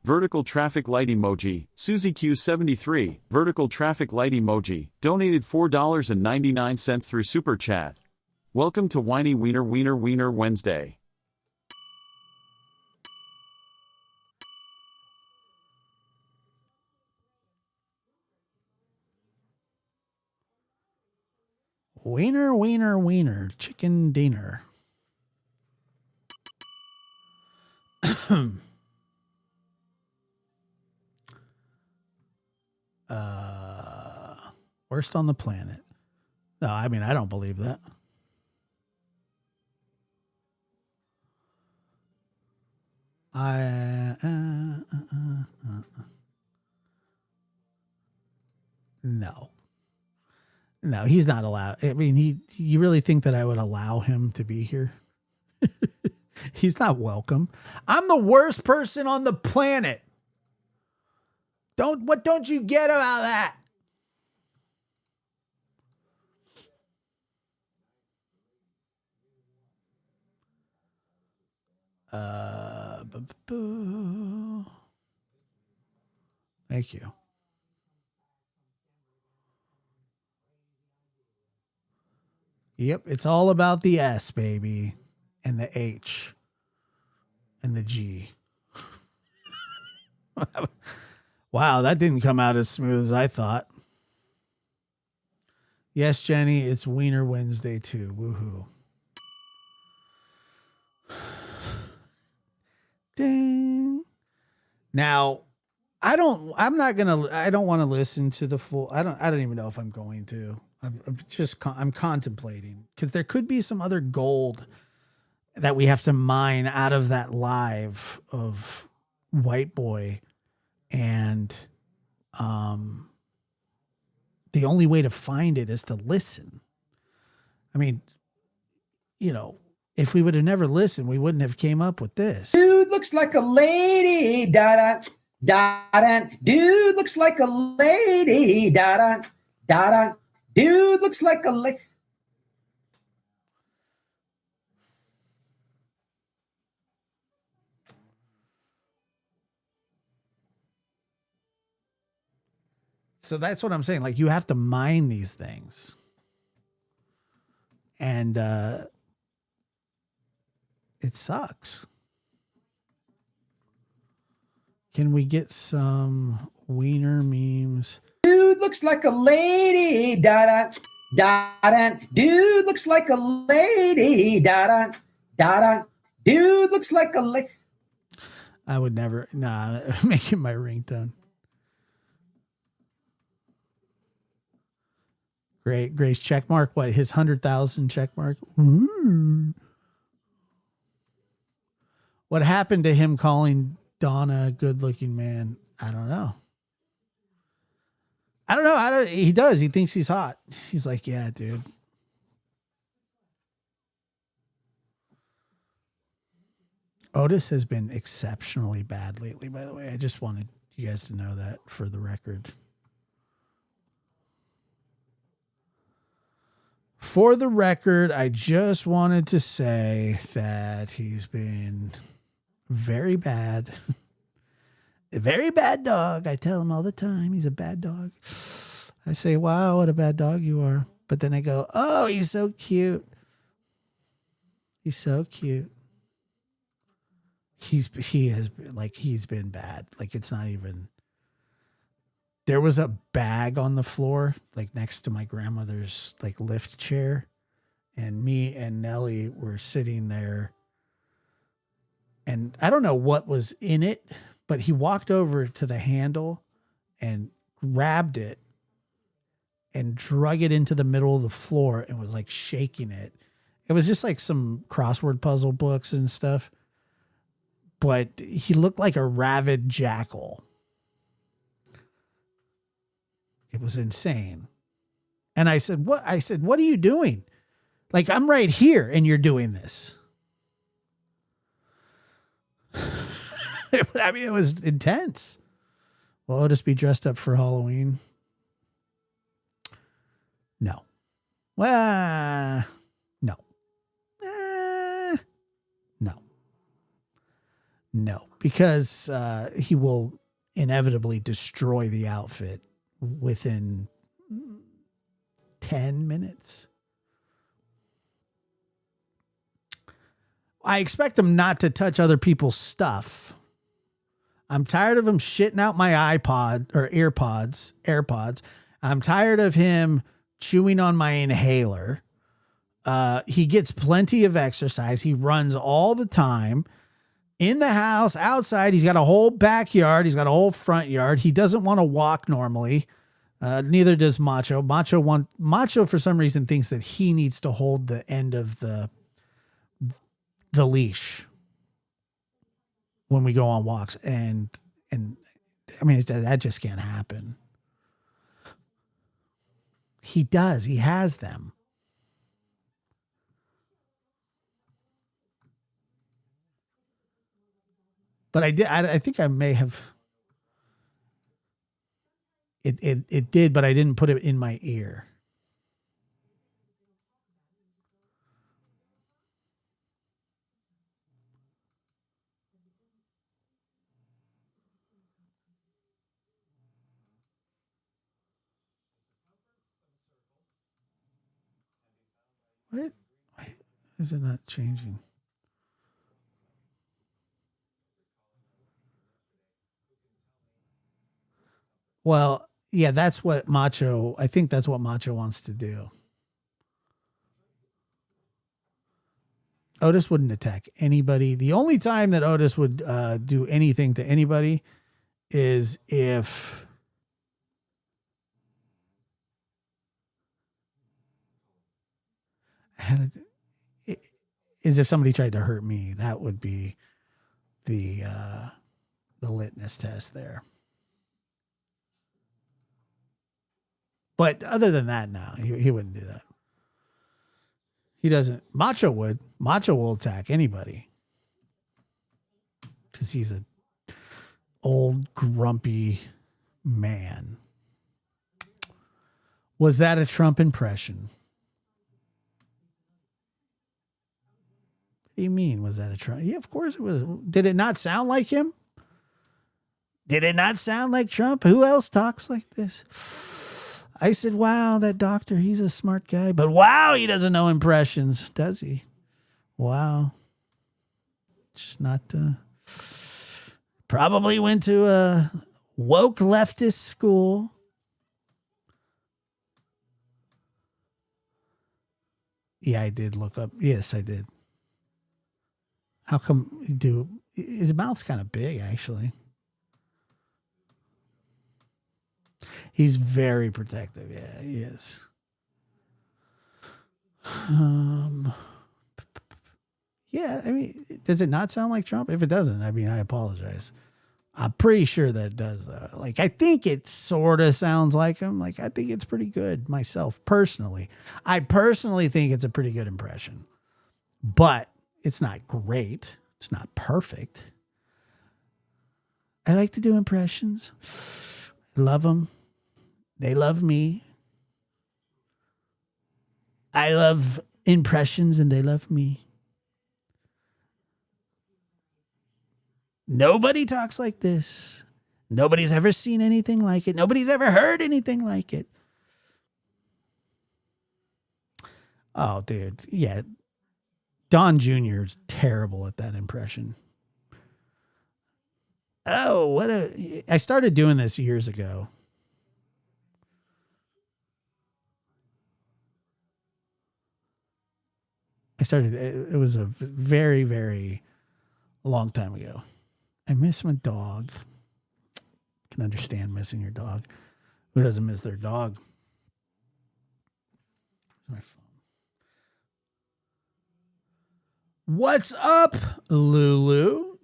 Vertical traffic light emoji. Susie Q73, vertical traffic light emoji, donated $4.99 through Super Chat. Welcome to Whiny Wiener Wiener Wiener Wednesday. Wiener, wiener, wiener, chicken dinner. Worst on the planet. No, I mean, I don't believe that. No. No, he's not allowed. I mean, you really think that I would allow him to be here? He's not welcome. I'm the worst person on the planet. What don't you get about that? Thank you. Yep, it's all about the S, baby, and the H, and the G. Wow, that didn't come out as smooth as I thought. Yes, Jenny, it's Wiener Wednesday too. Woohoo. Ding. Now, I don't want to listen to the full. I don't even know if I'm going to. I'm contemplating, because there could be some other gold that we have to mine out of that live of White Boy. And the only way to find it is to listen. I mean, you know, if we would have never listened, we wouldn't have came up with this. Dude looks like a lady. Da da da. Dude looks like a lady. Da da da. Dude looks like a lady. So that's what I'm saying. Like, you have to mine these things. And it sucks. Can we get some wiener memes? Dude looks like a lady. Da da da da. Dude looks like a lady. Da da da da. Dude looks like a lady. I would never. Nah, make it my ringtone. Great. Grace check mark. What? His 100,000 check mark. Ooh. What happened to him calling Donna a good looking man? I don't know. He does. He thinks he's hot. He's like, yeah, dude. Otis has been exceptionally bad lately, by the way. I just wanted you guys to know that for the record. For the record, I just wanted to say that he's been very bad. A very bad dog. I tell him all the time he's a bad dog. I say, wow, what a bad dog you are. But then I go, oh, he's so cute. He's so cute. He's been bad. Like, it's not even. There was a bag on the floor, like next to my grandmother's like lift chair, and me and Nellie were sitting there, and I don't know what was in it, but he walked over to the handle and grabbed it and drug it into the middle of the floor and was like shaking it. It was just like some crossword puzzle books and stuff, but he looked like a rabid jackal. It was insane. And I said, what? I said, what are you doing? Like, I'm right here and you're doing this. I mean, it was intense. Will Otis be dressed up for Halloween? No. Well, no. No. No, because he will inevitably destroy the outfit within 10 minutes. I expect him not to touch other people's stuff. I'm tired of him shitting out my iPod or AirPods. I'm tired of him chewing on my inhaler. He gets plenty of exercise. He runs all the time in the house, outside. He's got a whole backyard. He's got a whole front yard. He doesn't want to walk normally. Neither does Macho. Macho for some reason thinks that he needs to hold the end of the leash when we go on walks. And I mean, that just can't happen. He does. He has them. But I think I may have. It did, but I didn't put it in my ear. What? Why is it not changing? Well, yeah, that's what Macho, I think that's what Macho wants to do. Otis wouldn't attack anybody. The only time that Otis would do anything to anybody is if somebody tried to hurt me. That would be the litmus test there. But other than that, no, he wouldn't do that. He doesn't. Macho would. Macho will attack anybody because he's an old grumpy man. Was that a Trump impression? What do you mean? Was that a Trump? Yeah, of course it was. Did it not sound like him? Did it not sound like Trump? Who else talks like this? I said, wow, that doctor, he's a smart guy. But wow, he doesn't know impressions, does he? Wow. Just not... probably went to a woke leftist school. Yeah, I did look up. Yes, I did. How come his mouth's kind of big, actually. He's very protective. Yeah, he is. Yeah, I mean, does it not sound like Trump? If it doesn't, I mean, I apologize. I'm pretty sure that it does, though. Like, I think it sort of sounds like him. Like, I think it's pretty good myself, personally. I personally think it's a pretty good impression. But it's not great. It's not perfect. I like to do impressions. I love them. They love me. I love impressions and they love me. Nobody talks like this. Nobody's ever seen anything like it. Nobody's ever heard anything like it. Oh, dude. Yeah. Don Jr. is terrible at that impression. Oh, I started doing this years ago. It was a very, very long time ago. I miss my dog. Can understand missing your dog. Who doesn't miss their dog? My phone. What's up, Lulu?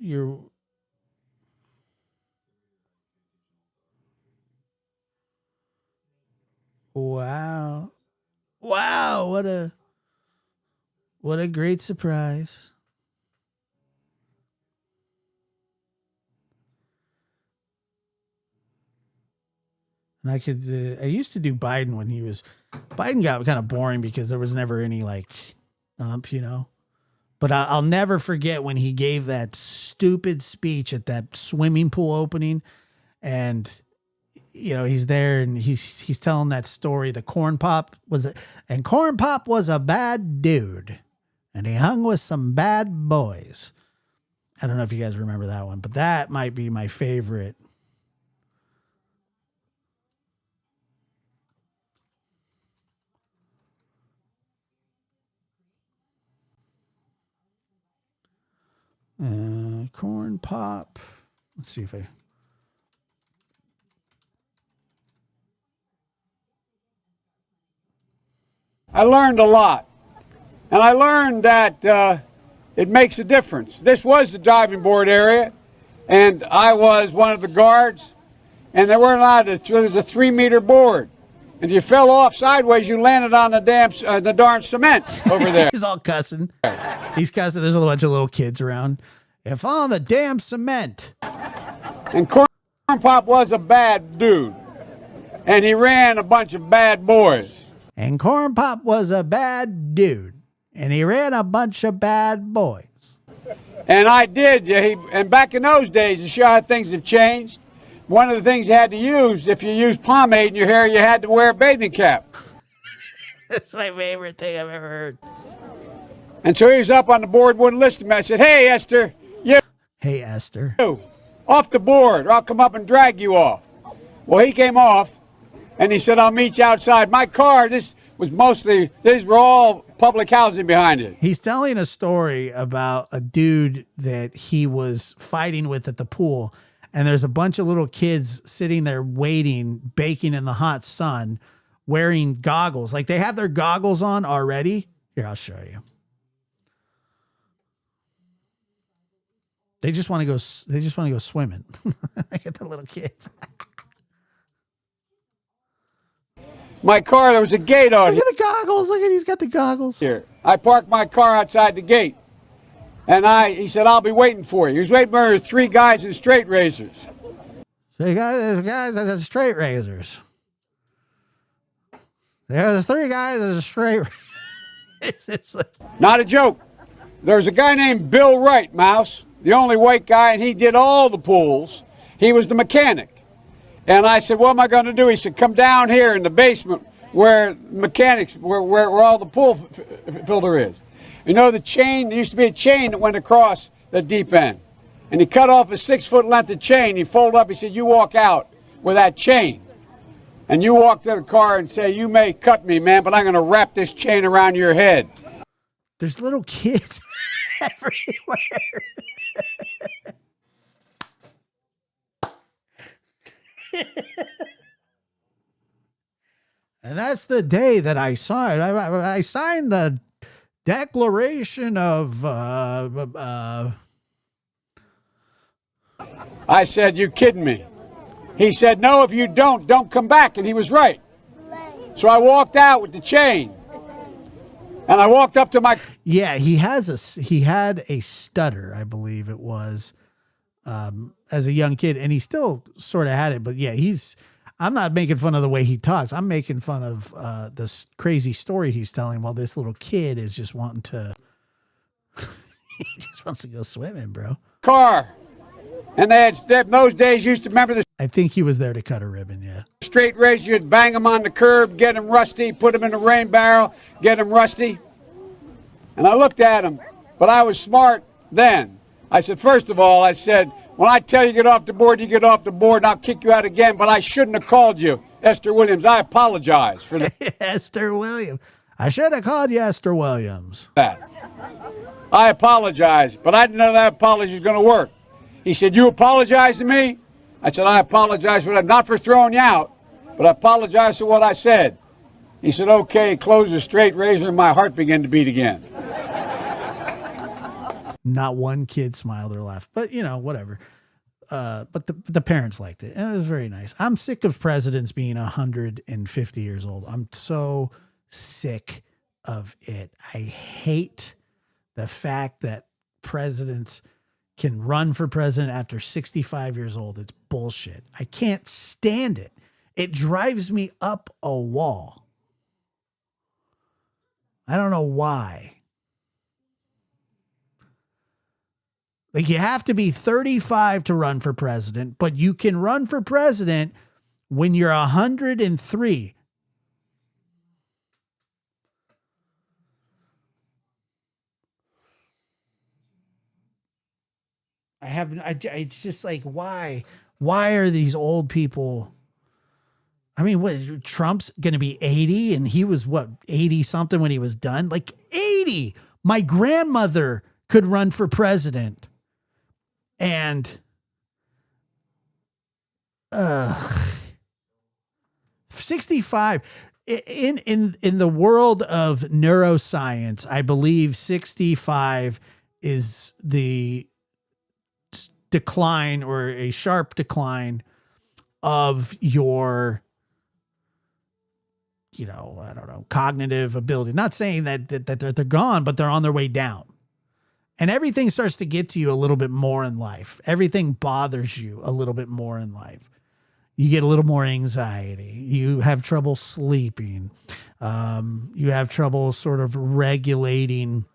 Wow. Wow, what a great surprise. And I used to do Biden when Biden got kind of boring because there was never any like you know. But I'll never forget when he gave that stupid speech at that swimming pool opening, and you know he's there and he's telling that story. Corn Pop was a bad dude, and he hung with some bad boys. I don't know if you guys remember that one, but that might be my favorite. Corn Pop. Let's see if I learned a lot. And I learned that it makes a difference. This was the diving board area, and I was one of the guards, and there weren't allowed to, there was a 3-meter board. And if you fell off sideways, you landed on the darn cement over there. He's all cussing. He's cussing. There's a bunch of little kids around. If on the damn cement. And Corn Pop was a bad dude. And he ran a bunch of bad boys. And Corn Pop was a bad dude. And he ran a bunch of bad boys. And I did. And back in those days, to show how things have changed, one of the things you had to use, if you used pomade in your hair, you had to wear a bathing cap. That's my favorite thing I've ever heard. And so he was up on the board, wouldn't listen to me. I said, hey, Esther. Hey, Esther. Off the board, or I'll come up and drag you off. Well, he came off, and he said, I'll meet you outside. My car, these were all public housing behind it. He's telling a story about a dude that he was fighting with at the pool. And there's a bunch of little kids sitting there waiting, baking in the hot sun, wearing goggles. Like they have their goggles on already. Here, I'll show you. They just want to go swimming. Look at the little kids. My car, there was a gate on. Look at the goggles. Look at he's got the goggles. Here. I parked my car outside the gate. And he said, I'll be waiting for you. He was waiting for 3 guys in straight razors. So you guys are straight razors. There's 3 guys in straight razors. Not a joke. There's a guy named Bill Wright, Mouse, the only white guy, and he did all the pools. He was the mechanic. And I said, what am I going to do? He said, come down here in the basement where all the pool filter is. You know the chain, there used to be a chain that went across the deep end. And he cut off a 6-foot length of chain. He folded up, he said, you walk out with that chain. And you walk to the car and say, you may cut me, man, but I'm going to wrap this chain around your head. There's little kids everywhere. And that's the day that I signed. I signed the Declaration of I said, you kidding me? He said, no, if you don't come back. And he was right. So I walked out with the chain. And I walked up to my... Yeah, he had a stutter, I believe it was, as a young kid. And he still sort of had it. But yeah, I'm not making fun of the way he talks. I'm making fun of this crazy story he's telling while this little kid is just wanting to... he just wants to go swimming, bro. Car. And they had, in those days, used to remember the... I think he was there to cut a ribbon, yeah. Straight razor, you'd bang them on the curb, get them rusty, put them in the rain barrel, get them rusty. And I looked at him, but I was smart then. I said, first of all, I said, when I tell you get off the board, you get off the board, and I'll kick you out again, but I shouldn't have called you Esther Williams. I apologize for that. Esther Williams. I should have called you Esther Williams. I apologize, but I didn't know that apology was going to work. He said, you apologize to me? I said, I apologize for that, not for throwing you out, but I apologize for what I said. He said, okay, closed the straight razor, and my heart began to beat again. Not one kid smiled or laughed, but you know, whatever. But the parents liked it. And it was very nice. I'm sick of presidents being 150 years old. I'm so sick of it. I hate the fact that presidents can run for president after 65 years old. It's bullshit. I can't stand it. It drives me up a wall. I don't know why. Like, you have to be 35 to run for president, but you can run for president when you're 103. It's just like, why? Why are these old people? I mean, what, Trump's going to be 80 and he was 80 something when he was done? Like 80. My grandmother could run for president. And 65 in the world of neuroscience, I believe 65 is the decline, or a sharp decline, of your, I don't know, cognitive ability. Not saying that they're gone, but they're on their way down. And everything starts to get to you a little bit more in life. Everything bothers you a little bit more in life. You get a little more anxiety. You have trouble sleeping. You have trouble sort of regulating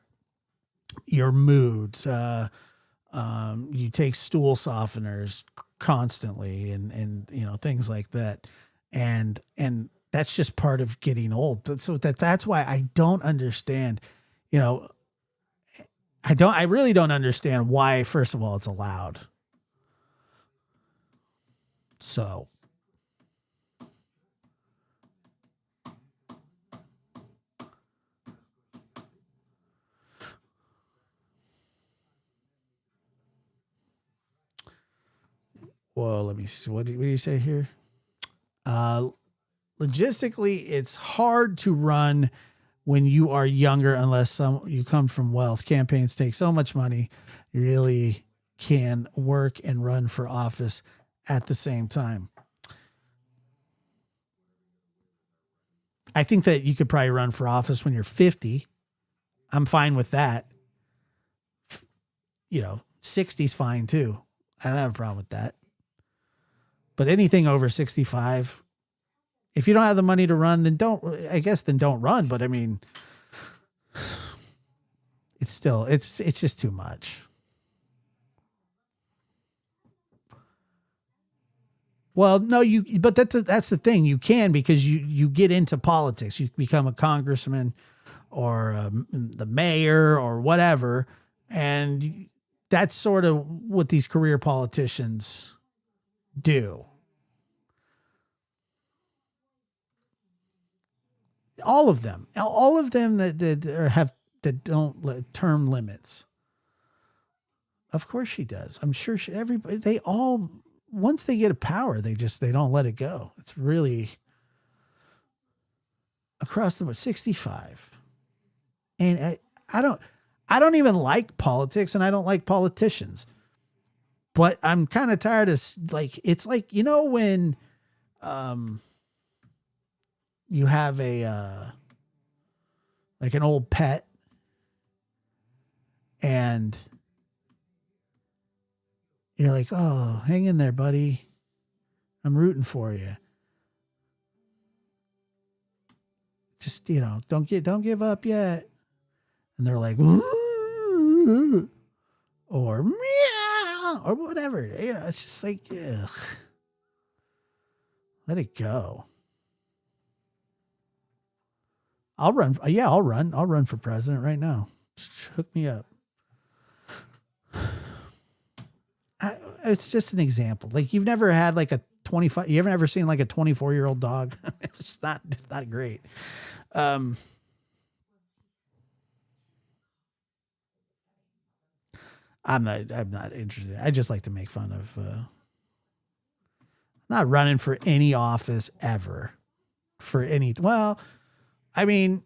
your moods. You take stool softeners constantly and things like that. And that's just part of getting old. So that's why I don't understand, I really don't understand why, first of all, it's allowed. So. Well, let me see. What do you say here? Logistically, it's hard to run when you are younger unless you come from wealth. Campaigns take so much money. You really can work and run for office at the same time. I think that you could probably run for office when you're 50. I'm fine with that. 60's fine too. I don't have a problem with that. But anything over 65, if you don't have the money to run, then don't run. But I mean, it's just too much. Well, no, but that's the thing. You can, because you get into politics. You become a congressman or the mayor or whatever. And that's sort of what these career politicians do. All of them that don't let term limits. Of course she does. I'm sure they all, once they get a power, they don't let it go. It's really across the board. 65. And I don't even like politics, and I don't like politicians, but I'm kind of tired of, like, it's like, when, you have like an old pet, and you're like, oh, hang in there, buddy. I'm rooting for you. Just, don't give up yet. And they're like, ooh, or meow, or whatever. It's just like, ugh. Let it go. I'll run. Yeah, I'll run. I'll run for president right now. Just hook me up. It's just an example. Like, you've never had like a 25. You haven't ever seen like a 24-year-old dog. It's not great. I'm not interested. I just like to make fun of. Not running for any office ever. Well, I mean,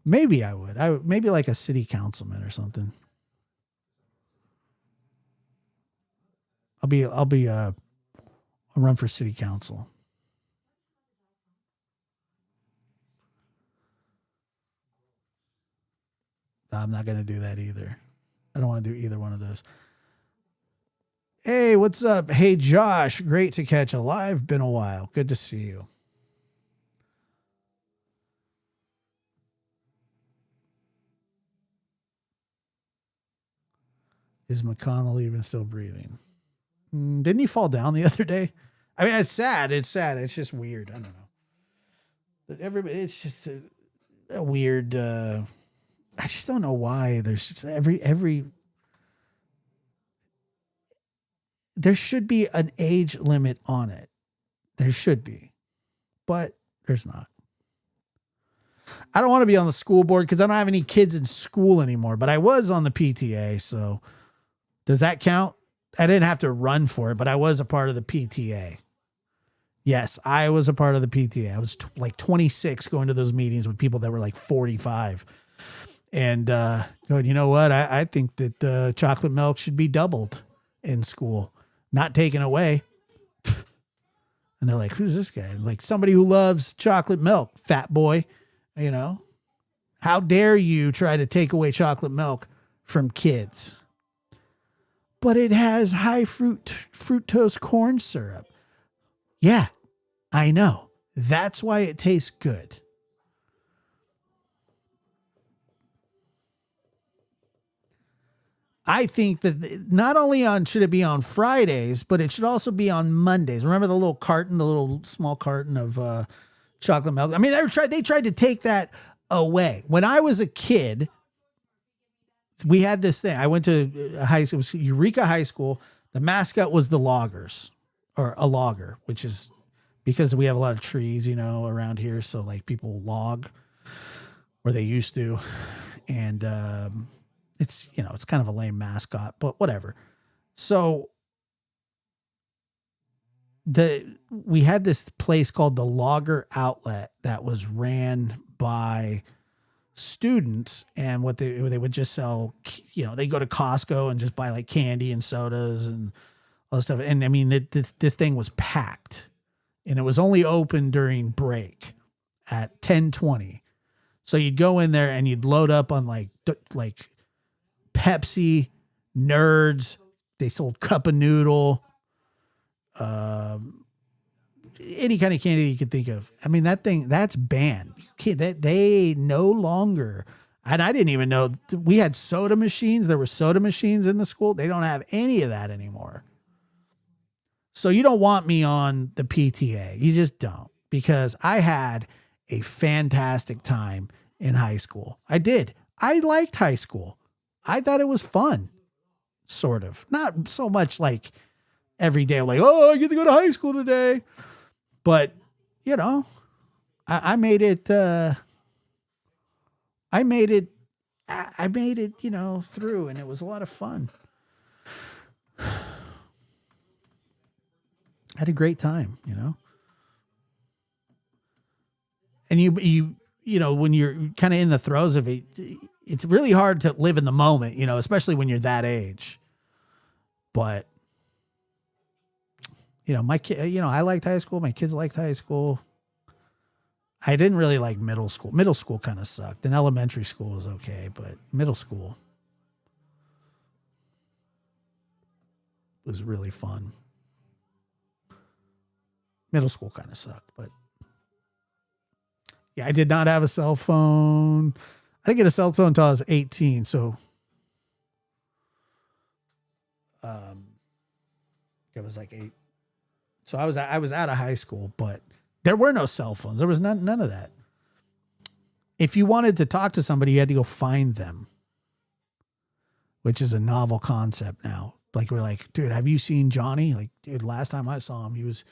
maybe I would. Maybe like a city councilman or something. I'll run for city council. I'm not going to do that either. I don't want to do either one of those. Hey, what's up? Hey, Josh. Great to catch a live. Been a while. Good to see you. Is McConnell even still breathing? Didn't he fall down the other day? I mean, it's sad. It's sad. It's just weird. I don't know. But everybody, it's just a weird. I just don't know why. There's just every. There should be an age limit on it. There should be, but there's not. I don't want to be on the school board because I don't have any kids in school anymore. But I was on the PTA, so does that count? I didn't have to run for it, but I was a part of the PTA. Yes, I was a part of the PTA. I was like 26 going to those meetings with people that were like 45. And going, you know what? I think that chocolate milk should be doubled in school, not taken away. And they're like, who's this guy? Like, somebody who loves chocolate milk, fat boy. You know, how dare you try to take away chocolate milk from kids? But it has high fructose corn syrup. Yeah, I know. That's why it tastes good. I think that not only should it be on Fridays, but it should also be on Mondays. Remember the little carton, the little small carton of chocolate milk? I mean, they tried to take that away. When I was a kid, we had this thing. I went to high school. It was Eureka High School. The mascot was the loggers, or a logger, which is because we have a lot of trees, you know, around here. So like people log, or they used to. And it's, you know, it's kind of a lame mascot, but whatever. So we had this place called the Logger Outlet that was ran by students, and what they would just sell, you know, they go to Costco and just buy like candy and sodas and all this stuff. And I mean, this thing was packed, and it was only open during break at 10:20. So you'd go in there and you'd load up on like Pepsi, Nerds. They sold Cup of Noodle, any kind of candy you could think of. I mean, that's banned. They no longer, and I didn't even know we had soda machines. There were soda machines in the school. They don't have any of that anymore. So you don't want me on the PTA. You just don't, because I had a fantastic time in high school. I did. I liked high school. I thought it was fun, sort of. Not so much like every day, like, oh, I get to go to high school today. But, you know, I made it, you know, through, and it was a lot of fun. I had a great time, you know. And you know, when you're kind of in the throes of it, it's really hard to live in the moment, you know, especially when you're that age. But, you know, my kid, you know, I liked high school. My kids liked high school. I didn't really like middle school. Middle school kind of sucked. And elementary school was okay, but middle school was really fun. Middle school kind of sucked, but yeah, I did not have a cell phone. I didn't get a cell phone until I was 18. So, it was like 8. So I was out of high school, but there were no cell phones. There was none of that. If you wanted to talk to somebody, you had to go find them, which is a novel concept now. Like, we're like, dude, have you seen Johnny? Like, dude, last time I saw him, he was,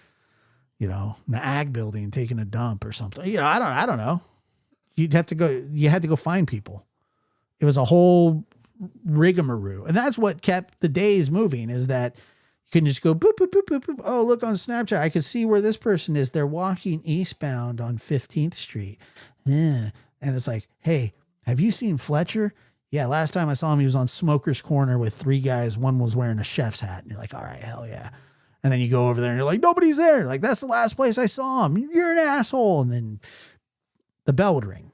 you know, in the ag building taking a dump or something. You know, I don't know. You had to go find people. It was a whole rigmarole. And that's what kept the days moving, is that you can just go boop, boop, boop, boop, boop. Oh, look on Snapchat. I can see where this person is. They're walking eastbound on 15th Street. Yeah. And it's like, hey, have you seen Fletcher? Yeah, last time I saw him, he was on Smoker's Corner with 3 guys. One was wearing a chef's hat. And you're like, all right, hell yeah. And then you go over there and you're like, nobody's there. Like, that's the last place I saw him. You're an asshole. And then the bell would ring.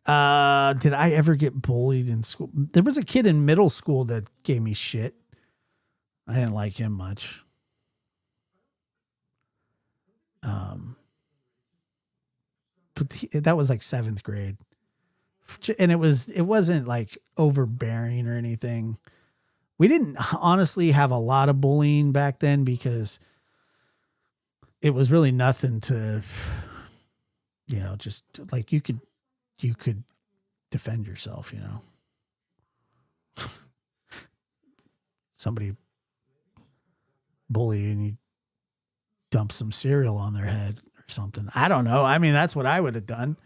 Did I ever get bullied in school? There was a kid in middle school that gave me shit. I didn't like him much. But that was like 7th grade. And it wasn't like overbearing or anything. We didn't honestly have a lot of bullying back then because it was really nothing to, just like you could defend yourself, somebody bully and you dump some cereal on their head or something. I don't know. I mean, that's what I would have done.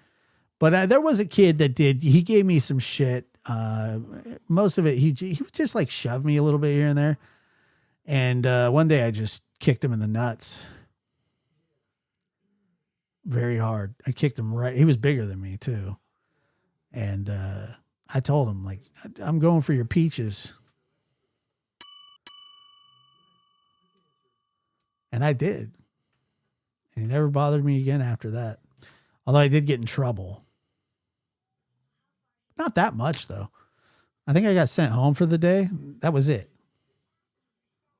But there was a kid that he gave me some shit. Most of it, he would just like shove me a little bit here and there. And one day I just kicked him in the nuts. Very hard. I kicked him right. He was bigger than me too. And I told him, like, I'm going for your peaches. And I did. And he never bothered me again after that. Although I did get in trouble. Not that much, though. I think I got sent home for the day. That was it.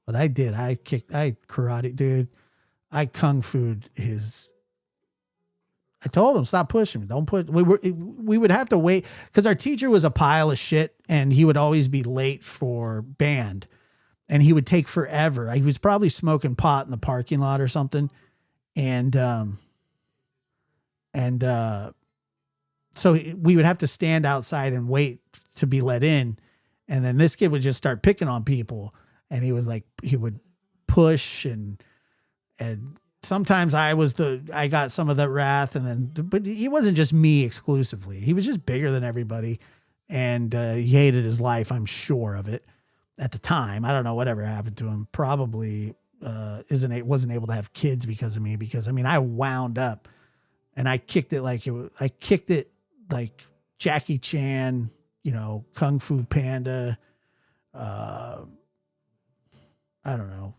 But I did. I karate, dude. I kung fu'd his. I told him, stop pushing me. Don't push. We would have to wait because our teacher was a pile of shit and he would always be late for band and he would take forever. He was probably smoking pot in the parking lot or something. And so we would have to stand outside and wait to be let in. And then this kid would just start picking on people and he would push and sometimes I got some of that wrath but he wasn't just me exclusively. He was just bigger than everybody. And he hated his life. I'm sure of it at the time. I don't know whatever happened to him. Probably wasn't able to have kids because of me, because I mean, I wound up and I kicked it like Jackie Chan, Kung Fu Panda. I don't know.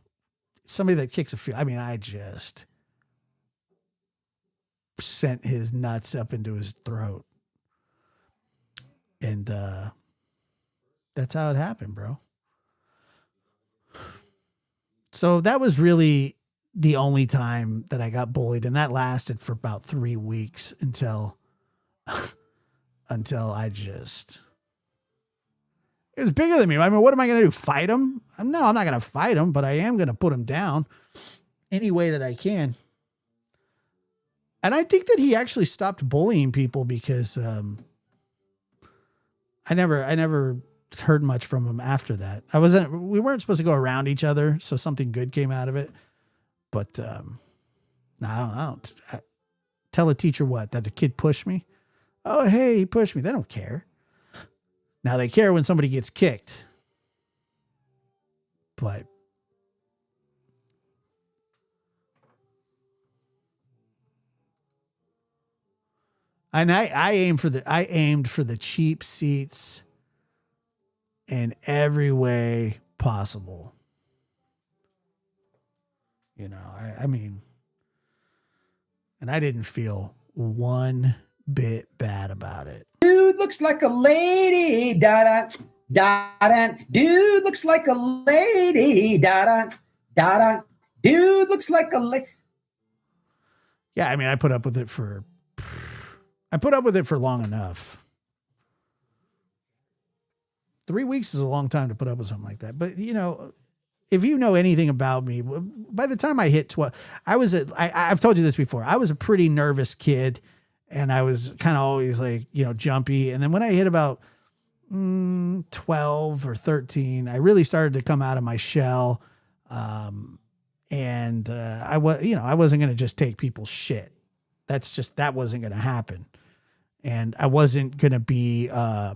Somebody that kicks I just sent his nuts up into his throat. And that's how it happened, bro. So that was really the only time that I got bullied. And that lasted for about 3 weeks until I just... It was bigger than me. I mean, what am I going to do? Fight him? No, I'm not going to fight him, but I am going to put him down any way that I can. And I think that he actually stopped bullying people because I never heard much from him after that. We weren't supposed to go around each other, so something good came out of it. But no, I don't. Tell a teacher what? That the kid pushed me? Oh, hey, he pushed me. They don't care. Now they care when somebody gets kicked. But and I aimed for the cheap seats in every way possible. I mean, and I didn't feel one bit bad about it. Dude looks like a lady. Da da. Dude looks like a lady. Da da. Dude looks like a lady. Yeah, I mean, I put up with it for long enough. 3 weeks is a long time to put up with something like that. But if you know anything about me, by the time I hit 12, I've told you this before. I was a pretty nervous kid. And I was kind of always like, jumpy. And then when I hit about 12 or 13, I really started to come out of my shell. I wasn't going to just take people's shit. That wasn't going to happen. And I wasn't going to be, I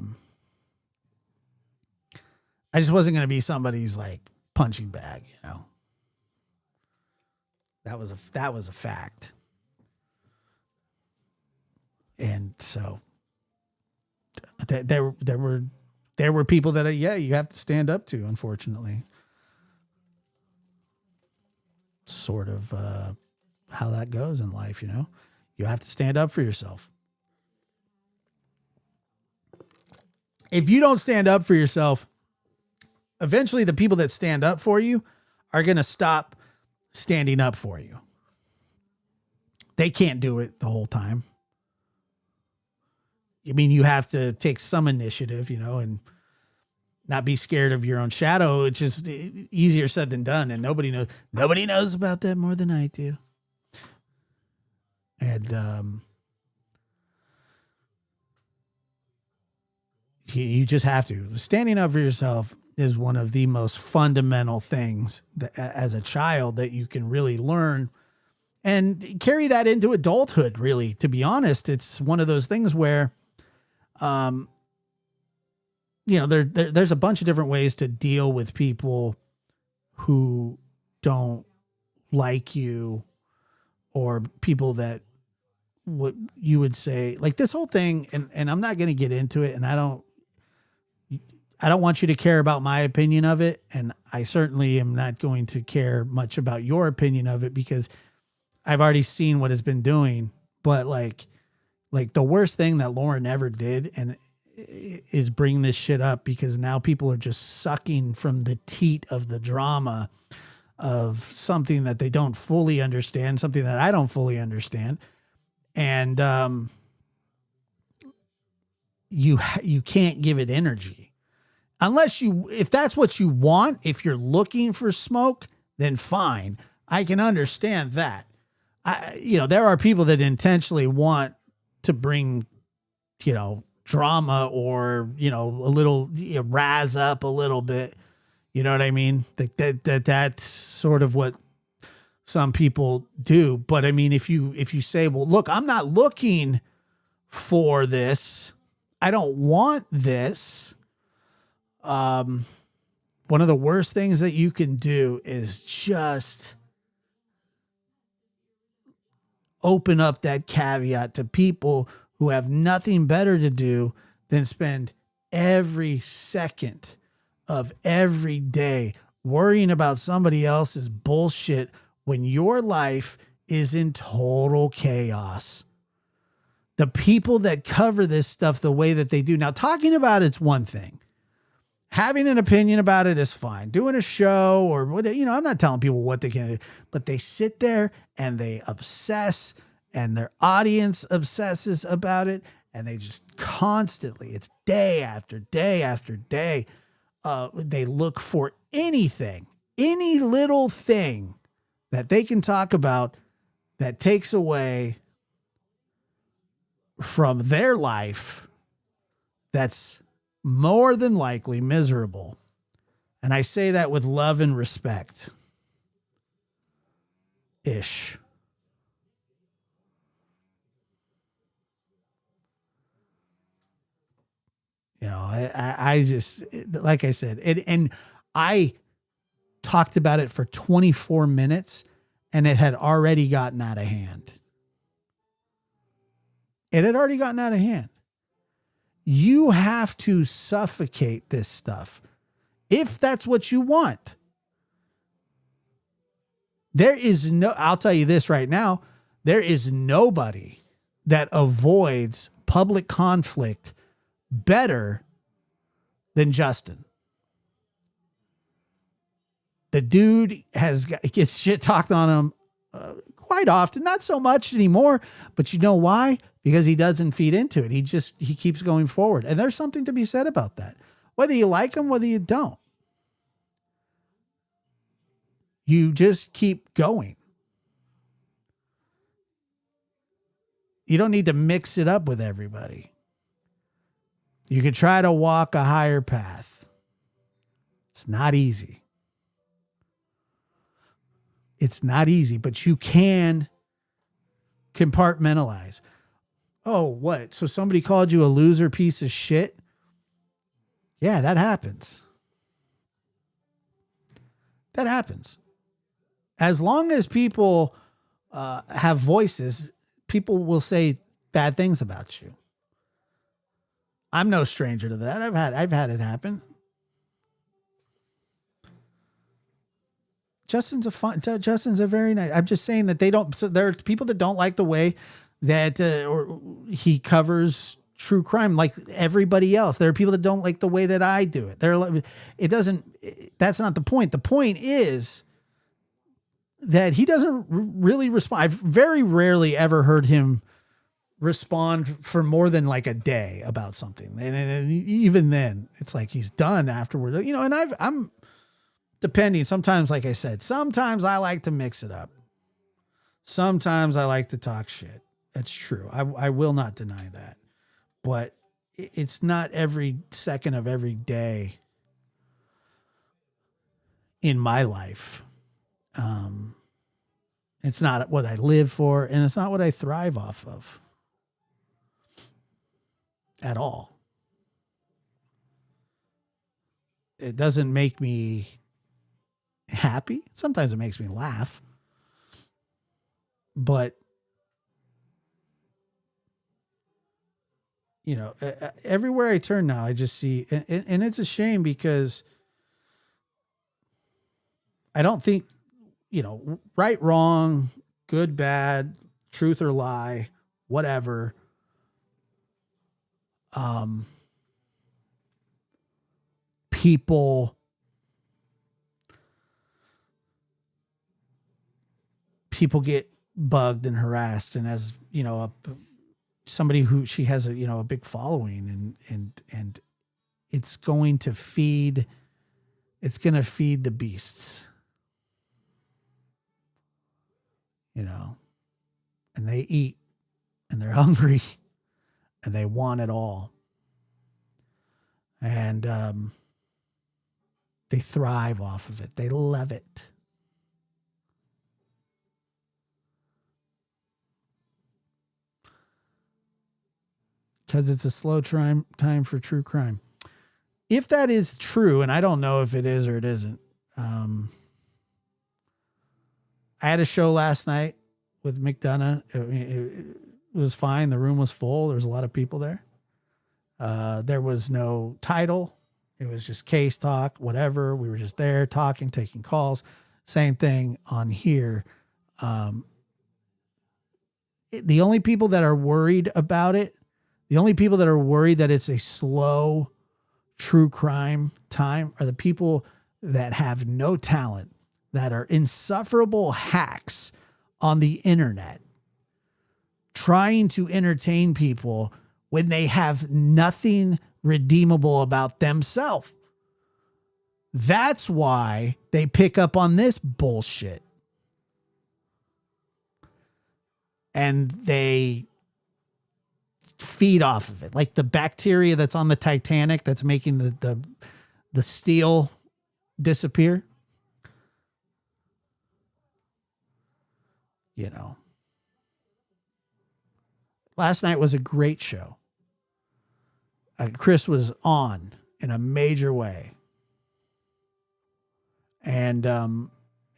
just wasn't going to be somebody's like punching bag, That was a fact. And so there were people that you have to stand up to, unfortunately. Sort of how that goes in life, you have to stand up for yourself. if you don't stand up for yourself, eventually the people that stand up for you are going to stop standing up for you. They can't do it the whole time. I mean, you have to take some initiative, you know, and not be scared of your own shadow. It's just easier said than done. And nobody knows about that more than I do. And, you just have to. Standing up for yourself is one of the most fundamental things that, as a child, that you can really learn and carry that into adulthood. Really, to be honest, it's one of those things where, you know, there's a bunch of different ways to deal with people who don't like you, or people that what you would say, like this whole thing. And I'm not going to get into it, and I don't want you to care about my opinion of it. And I certainly am not going to care much about your opinion of it, because I've already seen what it's been doing. But like the worst thing that Lauren ever did, and is bring this shit up, because now people are just sucking from the teat of the drama of something that they don't fully understand, something that I don't fully understand. And, you can't give it energy. If that's what you want, if you're looking for smoke, then fine. I can understand that. You know, there are people that intentionally want to bring, you know, drama, or, you know, a little, you know, razz up a little bit. You know what I mean? That's sort of what some people do. But I mean, if you say, well, look, I'm not looking for this, I don't want this. One of the worst things that you can do is just open up that caveat to people who have nothing better to do than spend every second of every day worrying about somebody else's bullshit when your life is in total chaos. The people that cover this stuff the way that they do. Now, talking about it's one thing. Having an opinion about it is fine. Doing a show or what, you know, I'm not telling people what they can do, but they sit there and they obsess, and their audience obsesses about it. And they just constantly, it's day after day after day. They look for anything, any little thing that they can talk about that takes away from their life that's more than likely miserable. And I say that with love and respect. Ish. You know, I just, like I said, and I talked about it for 24 minutes and it had already gotten out of hand. It had already gotten out of hand. You have to suffocate this stuff if that's what you want. There is I'll tell you this right now, there is nobody that avoids public conflict better than Justin. The dude gets shit talked on him quite often, not so much anymore, but you know why? Because he doesn't feed into it. He keeps going forward. And there's something to be said about that. Whether you like him, whether you don't. You just keep going. You don't need to mix it up with everybody. You can try to walk a higher path. It's not easy. It's not easy, but you can compartmentalize. Oh, what? So somebody called you a loser piece of shit? Yeah, that happens. That happens. As long as people have voices, people will say bad things about you. I'm no stranger to that. I've had it happen. Justin's a very nice. I'm just saying that they don't. So there are people that don't like the way that or he covers true crime like everybody else. There are people that don't like the way that I do it. That's not the point. The point is that he doesn't really respond. I've very rarely ever heard him respond for more than like a day about something. And even then it's like he's done afterward, you know, and I'm depending. Sometimes, like I said, sometimes I like to mix it up. Sometimes I like to talk shit. That's true. I will not deny that, but it's not every second of every day in my life. It's not what I live for, and it's not what I thrive off of at all. It doesn't make me happy. Sometimes it makes me laugh, but you know, everywhere I turn now, I just see, and it's a shame because I don't think, you know, right, wrong, good, bad, truth or lie, whatever. People get bugged and harassed, and as you know, somebody who she has a big following, and it's going to feed the beasts, you know, and they eat and they're hungry and they want it all. And they thrive off of it. They love it. Because it's a slow time for true crime. If that is true, and I don't know if it is or it isn't. I had a show last night with McDonough. It was fine. The room was full. There was a lot of people there. There was no title. It was just case talk, whatever. We were just there talking, taking calls. Same thing on here. The only people that are worried about it, the only people that are worried that it's a slow true crime time are the people that have no talent, that are insufferable hacks on the internet, trying to entertain people when they have nothing redeemable about themselves. That's why they pick up on this bullshit. And they feed off of it. Like the bacteria that's on the Titanic that's making the steel disappear. You know. Last night was a great show. Chris was on in a major way. And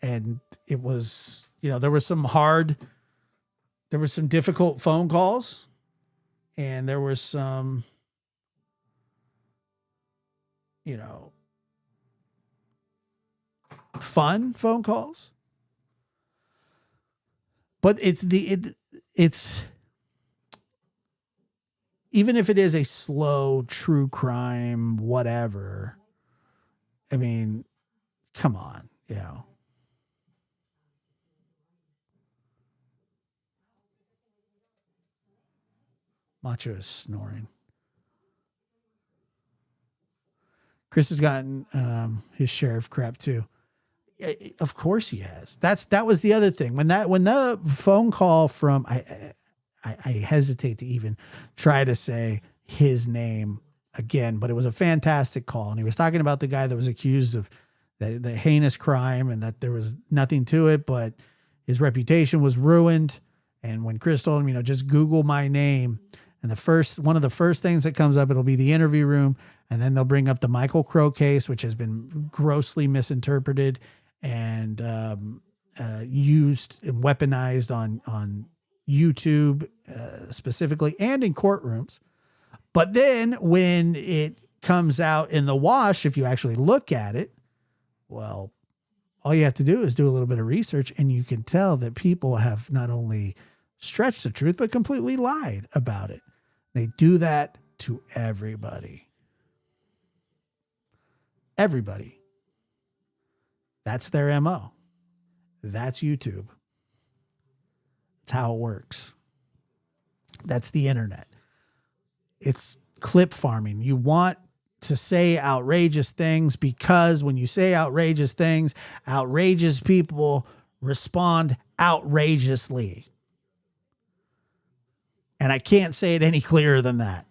it was, you know, there was some difficult phone calls, and there was some, you know, fun phone calls. But it's even if it is a slow true crime, whatever, I mean, come on, you know. Macho is snoring. Chris has gotten his share of crap too. Of course he has. That was the other thing. When the phone call from I hesitate to even try to say his name again, but it was a fantastic call, and he was talking about the guy that was accused of the heinous crime and that there was nothing to it, but his reputation was ruined. And when Chris told him, you know, just Google my name, and one of the first things that comes up, it'll be the interview room, and then they'll bring up the Michael Crow case, which has been grossly misinterpreted and used and weaponized on YouTube specifically and in courtrooms. But then when it comes out in the wash, if you actually look at it, well, all you have to do is do a little bit of research, and you can tell that people have not only stretched the truth, but completely lied about it. They do that to everybody. Everybody. That's their MO. That's YouTube. That's how it works. That's the internet. It's clip farming. You want to say outrageous things because when you say outrageous things, outrageous people respond outrageously. And I can't say it any clearer than that.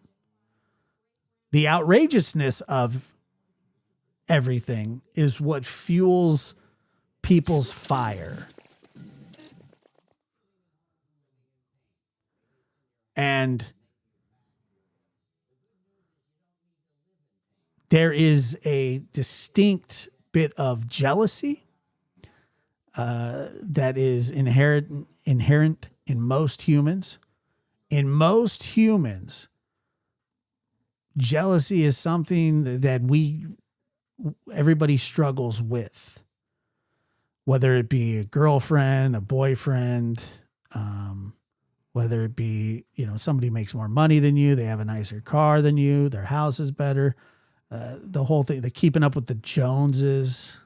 The outrageousness of everything is what fuels people's fire. And there is a distinct bit of jealousy that is inherent in most humans. In most humans, jealousy is something that everybody struggles with, whether it be a girlfriend, a boyfriend, whether it be, somebody makes more money than you, they have a nicer car than you, their house is better, the whole thing, the keeping up with the Joneses.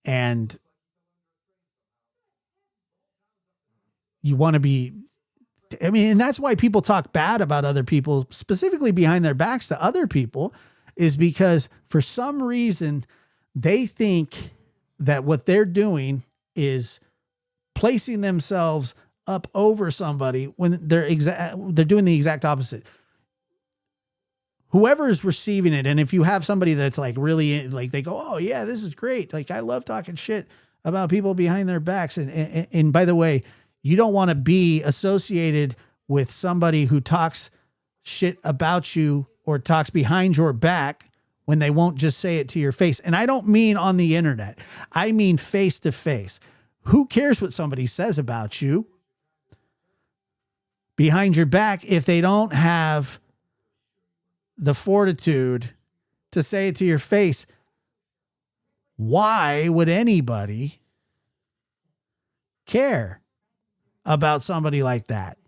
And you want to be, and that's why people talk bad about other people, specifically behind their backs to other people, is because for some reason they think that what they're doing is placing themselves up over somebody when they're doing the exact opposite. Whoever is receiving it, and if you have somebody that's like really like they go, oh yeah, this is great. Like I love talking shit about people behind their backs. And by the way, you don't want to be associated with somebody who talks shit about you or talks behind your back when they won't just say it to your face. And I don't mean on the internet. I mean face to face. Who cares what somebody says about you behind your back if they don't have the fortitude to say it to your face? Why would anybody care about somebody like that?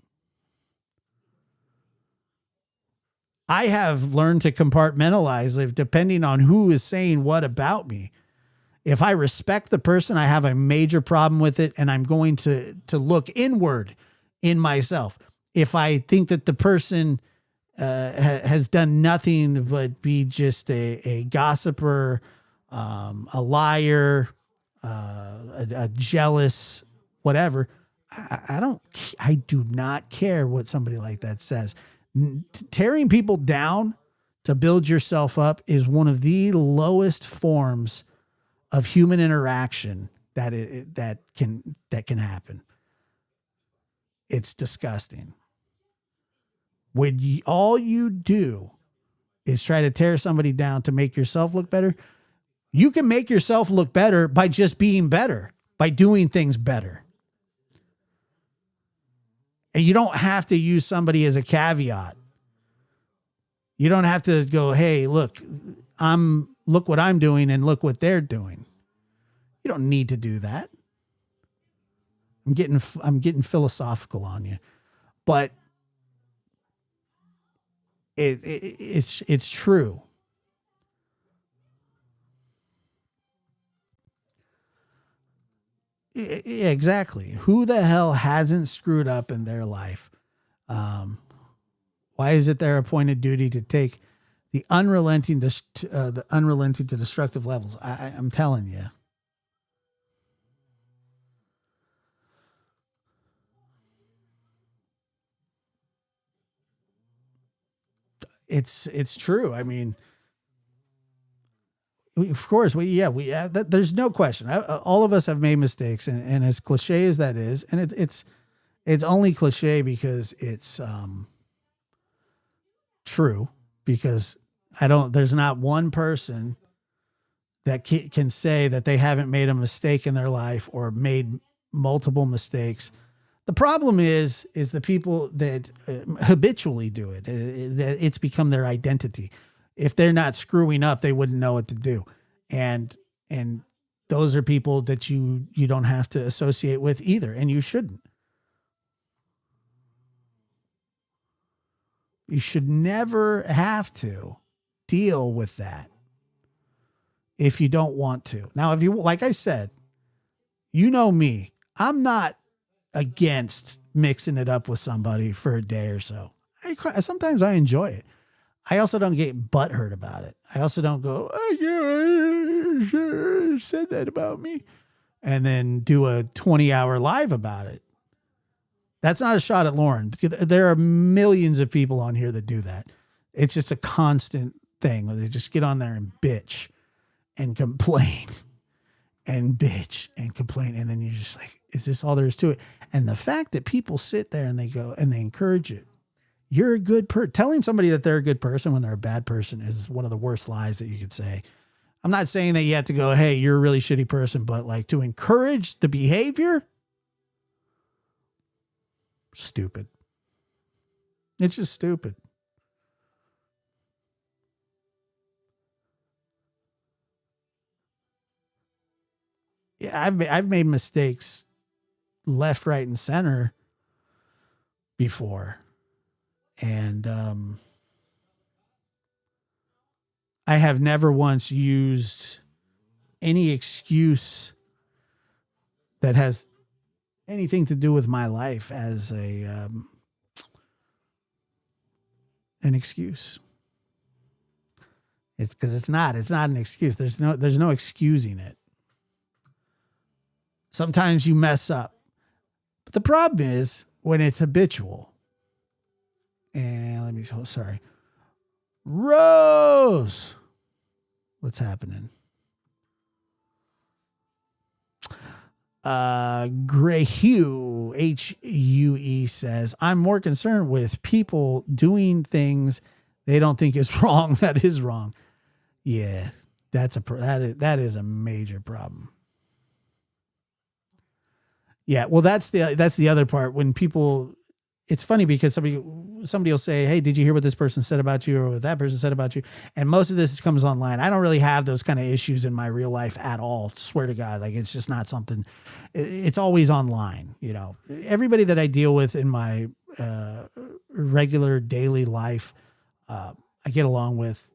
I have learned to compartmentalize if depending on who is saying what about me. If I respect the person, I have a major problem with it, and I'm going to look inward in myself. If I think that the person has done nothing but be just a gossiper, a liar, a jealous, whatever, I do not care what somebody like that says. Tearing people down to build yourself up is one of the lowest forms of human interaction that can happen. It's disgusting. When all you do is try to tear somebody down to make yourself look better, you can make yourself look better by just being better, by doing things better. And you don't have to use somebody as a caveat. You don't have to go, hey, look what I'm doing and look what they're doing. You don't need to do that. I'm getting philosophical on you, but it's true. Yeah, exactly. Who the hell hasn't screwed up in their life? Why is it their appointed duty to take the unrelenting to destructive levels? I'm telling you. It's true. I mean, of course, there's no question. All of us have made mistakes, and as cliche as that is, and it's only cliche because it's true. Because there's not one person that can say that they haven't made a mistake in their life or made multiple mistakes. The problem is the people that habitually do it. That it's become their identity. If they're not screwing up, they wouldn't know what to do. And those are people that you don't have to associate with either, and you shouldn't. You should never have to deal with that if you don't want to. Now, if you, like I said, you know me, I'm not against mixing it up with somebody for a day or so. Sometimes I enjoy it. I also don't get butthurt about it. I also don't go, oh, yeah, sure, said that about me, and then do a 20-hour live about it. That's not a shot at Lauren. There are millions of people on here that do that. It's just a constant thing where they just get on there and bitch and complain and bitch and complain. And then you're just like, is this all there is to it? And the fact that people sit there and they go and they encourage it. You're a good person. Telling somebody that they're a good person when they're a bad person is one of the worst lies that you could say. I'm not saying that you have to go, hey, you're a really shitty person, but like to encourage the behavior, stupid. It's just stupid. Yeah, I've made mistakes left, right, and center before. And I have never once used any excuse that has anything to do with my life as an excuse. It's because it's not an excuse. There's no excusing it. Sometimes you mess up, but the problem is when it's habitual. And let me, oh, sorry. Rose, what's happening? Gray Hugh, Hue says, I'm more concerned with people doing things they don't think is wrong. That is wrong. Yeah, that is a major problem. Yeah, well, that's the other part when people. It's funny because somebody will say, hey, did you hear what this person said about you or what that person said about you? And most of this comes online. I don't really have those kind of issues in my real life at all. Swear to God. Like, it's just not something, it's always online. You know, everybody that I deal with in my regular daily life, I get along with.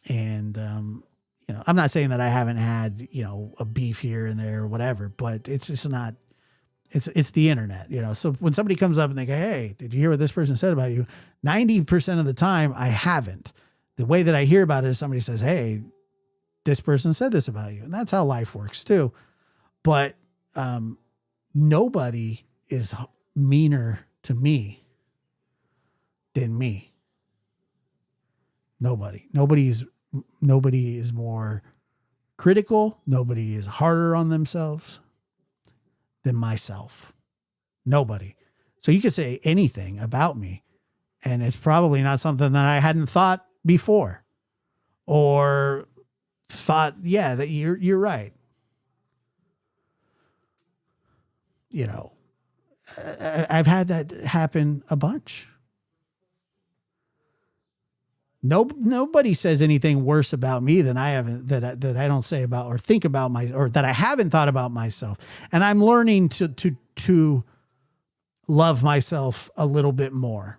And, you know, I'm not saying that I haven't had, you know, a beef here and there or whatever, but it's just not, it's the internet, you know? So when somebody comes up and they go, hey, did you hear what this person said about you? 90% of the time I haven't. The way that I hear about it is somebody says, hey, this person said this about you. And that's how life works too. But, nobody is meaner to me than me. Nobody is more critical. Nobody is harder on themselves than myself. Nobody. So you could say anything about me and it's probably not something that I hadn't thought before or thought, yeah, that you're right. You know, I've had that happen a bunch. Nobody says anything worse about me than I haven't, that I don't say about or think about or that I haven't thought about myself. And I'm learning to love myself a little bit more.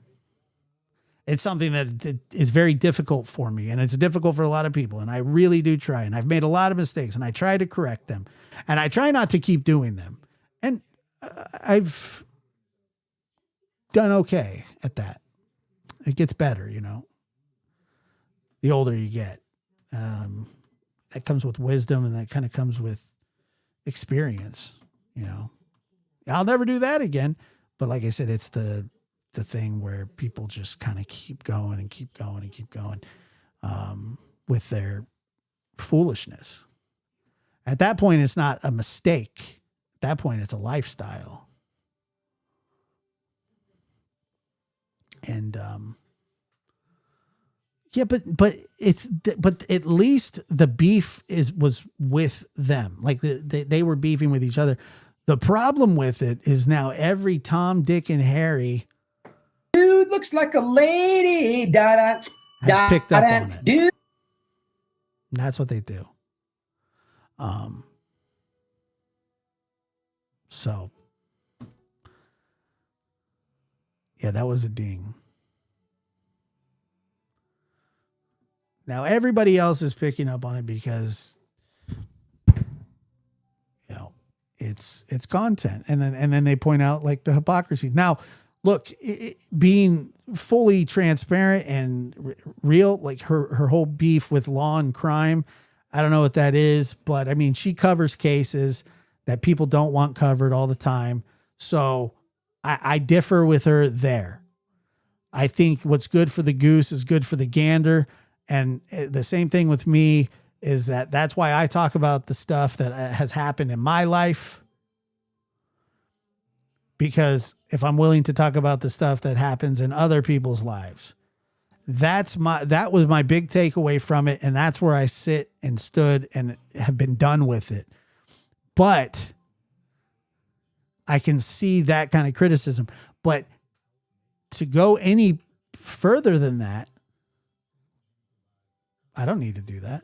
It's something that is very difficult for me, and it's difficult for a lot of people. And I really do try, and I've made a lot of mistakes, and I try to correct them, and I try not to keep doing them. And I've done okay at that. It gets better, you know. The older you get, that comes with wisdom, and that kind of comes with experience. You know, I'll never do that again. But like I said, it's the thing where people just kind of keep going and keep going and keep going with their foolishness. At that point, it's not a mistake. At that point, it's a lifestyle. And yeah, but at least the beef was with them. Like they were beefing with each other. The problem with it is now every Tom, Dick, and Harry dude looks like a lady. Has picked up on it. Dude. That's what they do. So yeah, that was a ding. Now everybody else is picking up on it because, you know, it's content, and then they point out like the hypocrisy. Now, look, being fully transparent and real, like her whole beef with law and crime, I don't know what that is, but I mean, she covers cases that people don't want covered all the time. So I differ with her there. I think what's good for the goose is good for the gander. And the same thing with me is that's why I talk about the stuff that has happened in my life. Because if I'm willing to talk about the stuff that happens in other people's lives, that was my big takeaway from it. And that's where I sit and stood and have been done with it. But I can see that kind of criticism. But to go any further than that, I don't need to do that.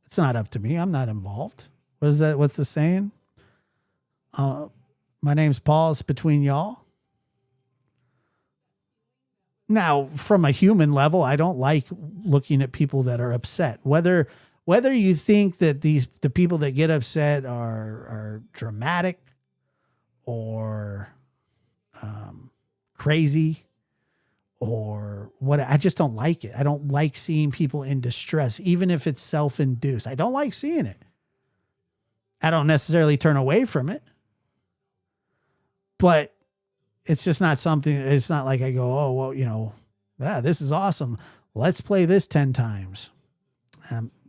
It's not up to me. I'm not involved. What is that? What's the saying? My name's Paul. It's between y'all. Now, from a human level, I don't like looking at people that are upset. Whether you think that the people that get upset are dramatic or crazy or what, I just don't like it. I don't like seeing people in distress, even if it's self-induced. I don't like seeing it. I don't necessarily turn away from it, but it's just not something. It's not like I go, oh, well, you know, this is awesome. Let's play this 10 times.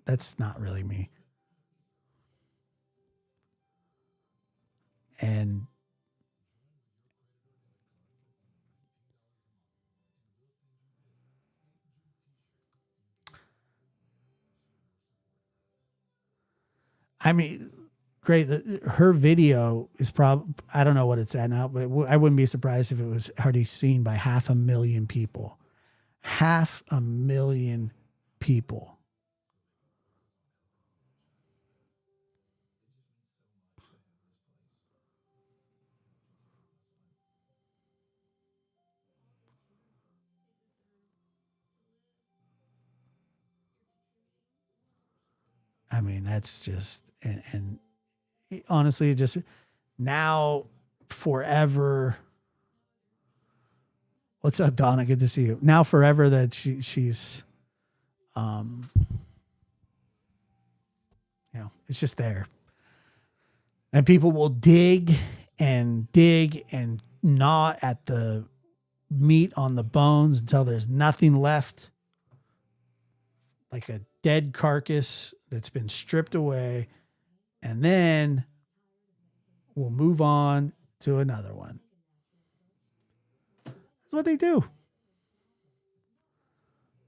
That's not really me. And I mean, great. Her video is probably, I don't know what it's at now, but I wouldn't be surprised if it was already seen by 500,000 people. 500,000 people. I mean, that's just, and honestly, it just now forever. What's up, Donna? Good to see you. Now forever that she's, you know, it's just there. And people will dig and gnaw at the meat on the bones until there's nothing left. Like a dead carcass that's been stripped away. And then we'll move on to another one. That's what they do.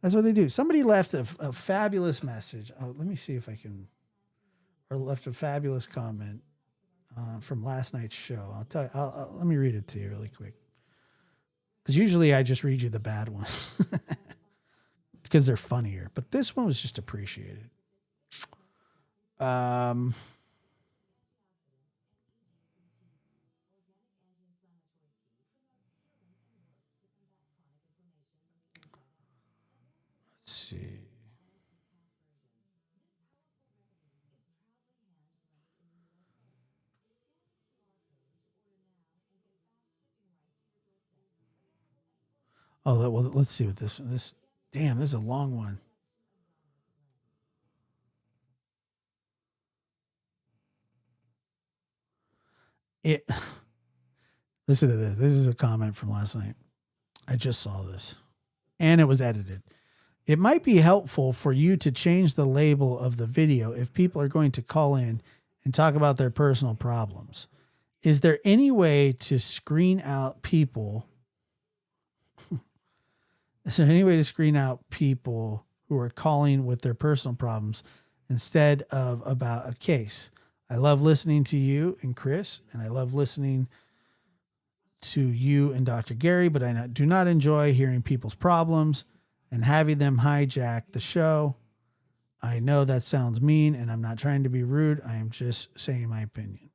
That's what they do. Somebody left a fabulous message. Oh, let me see if I can, or left a fabulous comment from last night's show. I'll tell you, let me read it to you really quick. Because usually I just read you the bad ones because they're funnier. But this one was just appreciated. Let's see. Oh, well, let's see what this damn, this is a long one. Listen to this. This is a comment from last night. I just saw this and it was edited. It might be helpful for you to change the label of the video if people are going to call in and talk about their personal problems. Is there any way to screen out people? Is there any way to screen out people who are calling with their personal problems instead of about a case? I love listening to you and Chris, and I love listening to you and Dr. Gary, but I do not enjoy hearing people's problems and having them hijack the show. I know that sounds mean, and I'm not trying to be rude. I am just saying my opinion.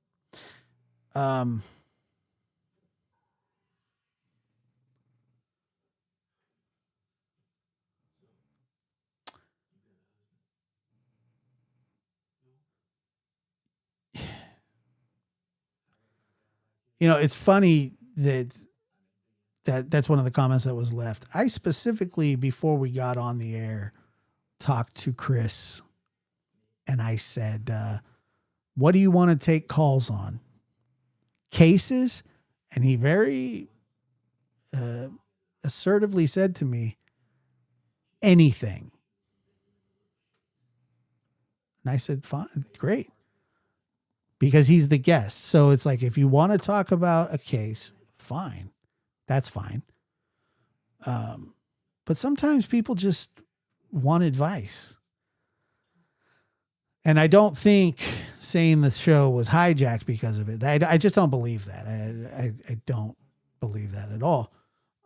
You know, it's funny that's one of the comments that was left. I specifically, before we got on the air, talked to Chris, and I said, what do you want to take calls on? Cases? And he very assertively said to me, anything. And I said, fine, great. Because he's the guest. So it's like, if you want to talk about a case, fine. That's fine. But sometimes people just want advice. And I don't think saying the show was hijacked because of it. I just don't believe that. I don't believe that at all.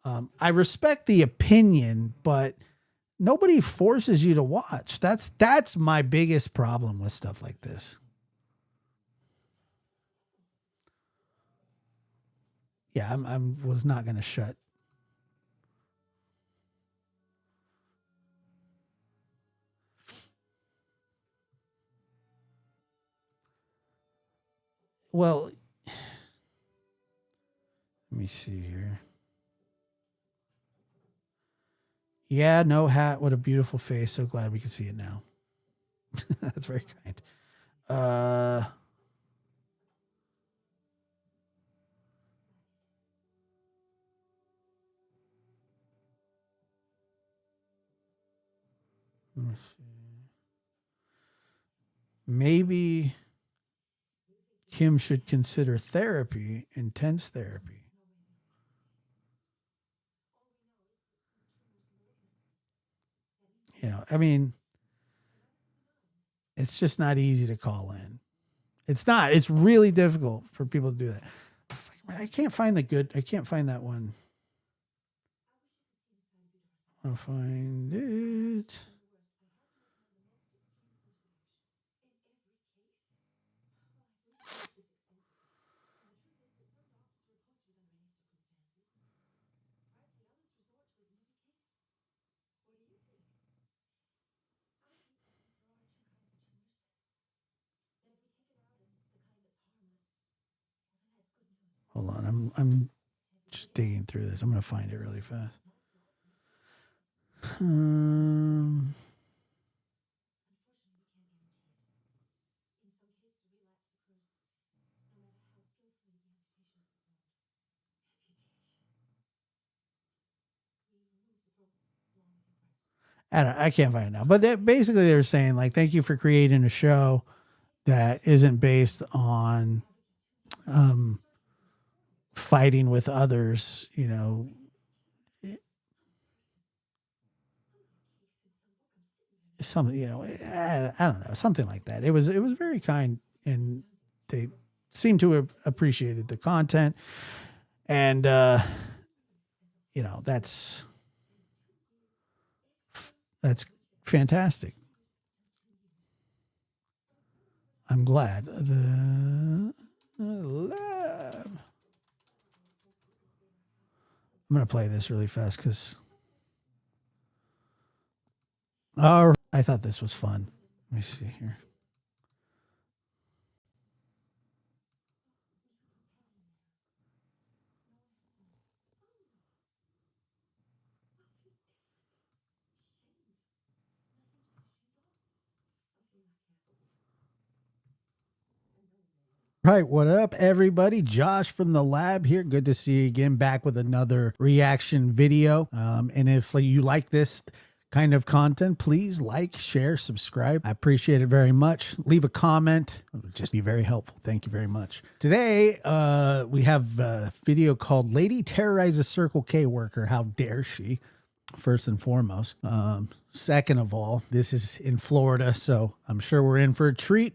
I respect the opinion, but nobody forces you to watch. That's my biggest problem with stuff like this. Yeah, I was not going to shut. Well, let me see here. Yeah, no hat. What a beautiful face. So glad we can see it now. That's very kind. Let me see. Maybe Kim should consider therapy, intense therapy. You know, I mean, it's just not easy to call in. It's not. It's really difficult for people to do that. I can't find I can't find that one. I'll find it. Hold on, I'm just digging through this. I'm going to find it really fast. I can't find it now. But basically they were saying, like, thank you for creating a show that isn't based on fighting with others, you know. Something, you know, I don't know, something like that. It was very kind, and they seemed to have appreciated the content, and you know, that's fantastic. I'm glad. The lab. I'm gonna play this really fast because I thought this was fun. Let me see here. Right, what up, everybody? Josh from the lab here. Good to see you again, back with another reaction video. And if you like this kind of content, please like, share, subscribe. I appreciate it very much. Leave a comment. It would just be very helpful. Thank you very much. Today, we have a video called Lady Terrorizes Circle K Worker. How dare she? First and foremost. Second of all, this is in Florida, so I'm sure we're in for a treat.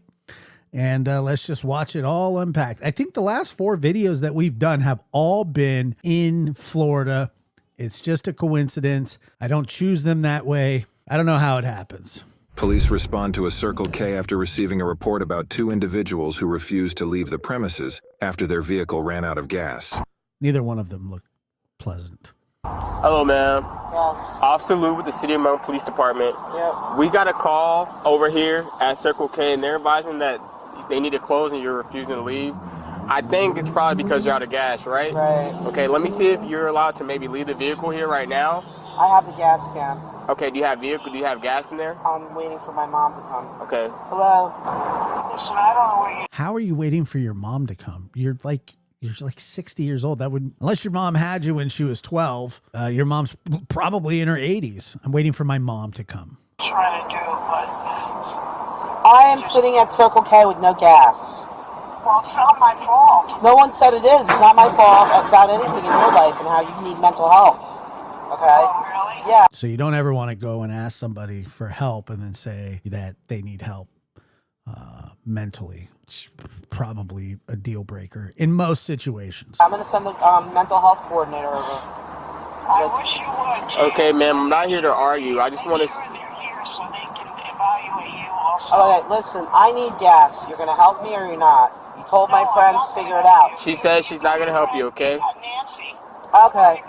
And let's just watch it all unpacked. I think the last 4 videos that we've done have all been in Florida. It's just a coincidence. I don't choose them that way. I don't know how it happens. Police respond to a Circle K after receiving a report about 2 individuals who refused to leave the premises after their vehicle ran out of gas. Neither one of them looked pleasant. Hello, ma'am. Yes. Officer Lou with the City of Mount Police Department. Yep. We got a call over here at Circle K, and they're advising that they need to close and you're refusing to leave. I think it's probably because you're out of gas, right? Right. Okay, let me see if you're allowed to maybe leave the vehicle here right now. I have the gas can. Okay, do you have gas in there? I'm waiting for my mom to come. Okay. Hello? Listen, I don't know where you... How are you waiting for your mom to come? You're like 60 years old. That would, unless your mom had you when she was 12, your mom's probably in her 80s. I'm waiting for my mom to come. Trying to do, but... I am sitting at Circle K with no gas. Well, it's not my fault. No one said it is. It's not my fault about anything in your life and how you need mental help. Okay? Oh, really? Yeah. So you don't ever want to go and ask somebody for help and then say that they need help mentally. It's probably a deal breaker in most situations. I'm going to send the mental health coordinator over. I wish you would. Okay, ma'am, I'm not here to argue. I just want to... Sure they're here so they can evaluate you also. Okay, listen, I need gas. You're going to help me or you're not? You told my friends figure it out. She says she's not going to help you, okay? Nancy. Okay.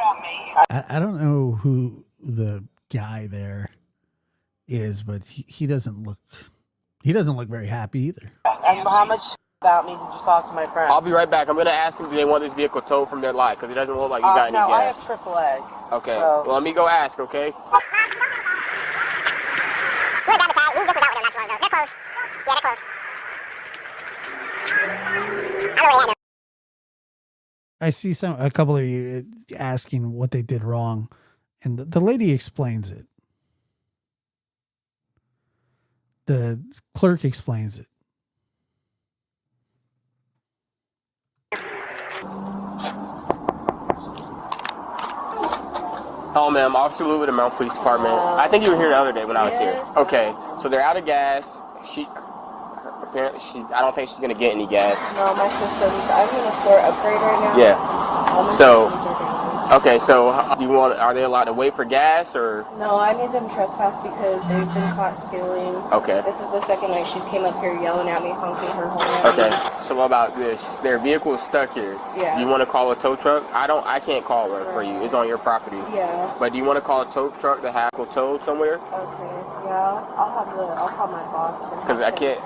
I don't know who the guy there is, but he doesn't look very happy either. And how much about me did you talk to my friend? I'll be right back. I'm going to ask them if they want this vehicle towed from their lot, because it doesn't look like you got any gas. No, I have AAA. Okay, so. well, let me go ask, okay? We're about to tag. We just was out with them not too long ago. They're close. Yeah, they're close. I see a couple of you asking what they did wrong, and the lady explains it. The clerk explains it. Oh, ma'am, Officer Lou with the Mount Police Department. I think you were here the other day when I was here. Okay, so they're out of gas. I don't think she's gonna get any gas. No, my systems. I'm in a store upgrade right now. Yeah. All my So, systems are down. okay, so are they allowed to wait for gas or? No, I made them trespass because they've been caught stealing. Okay. This is the second night she's came up here yelling at me, honking her horn at Okay. me. So what about this? Their vehicle is stuck here. Yeah. Do you want to call a tow truck? I can't call her for you. It's on your property. Yeah. But do you want to call a tow truck to have it towed somewhere? Okay. Yeah. I'll call my boss. Because I can't.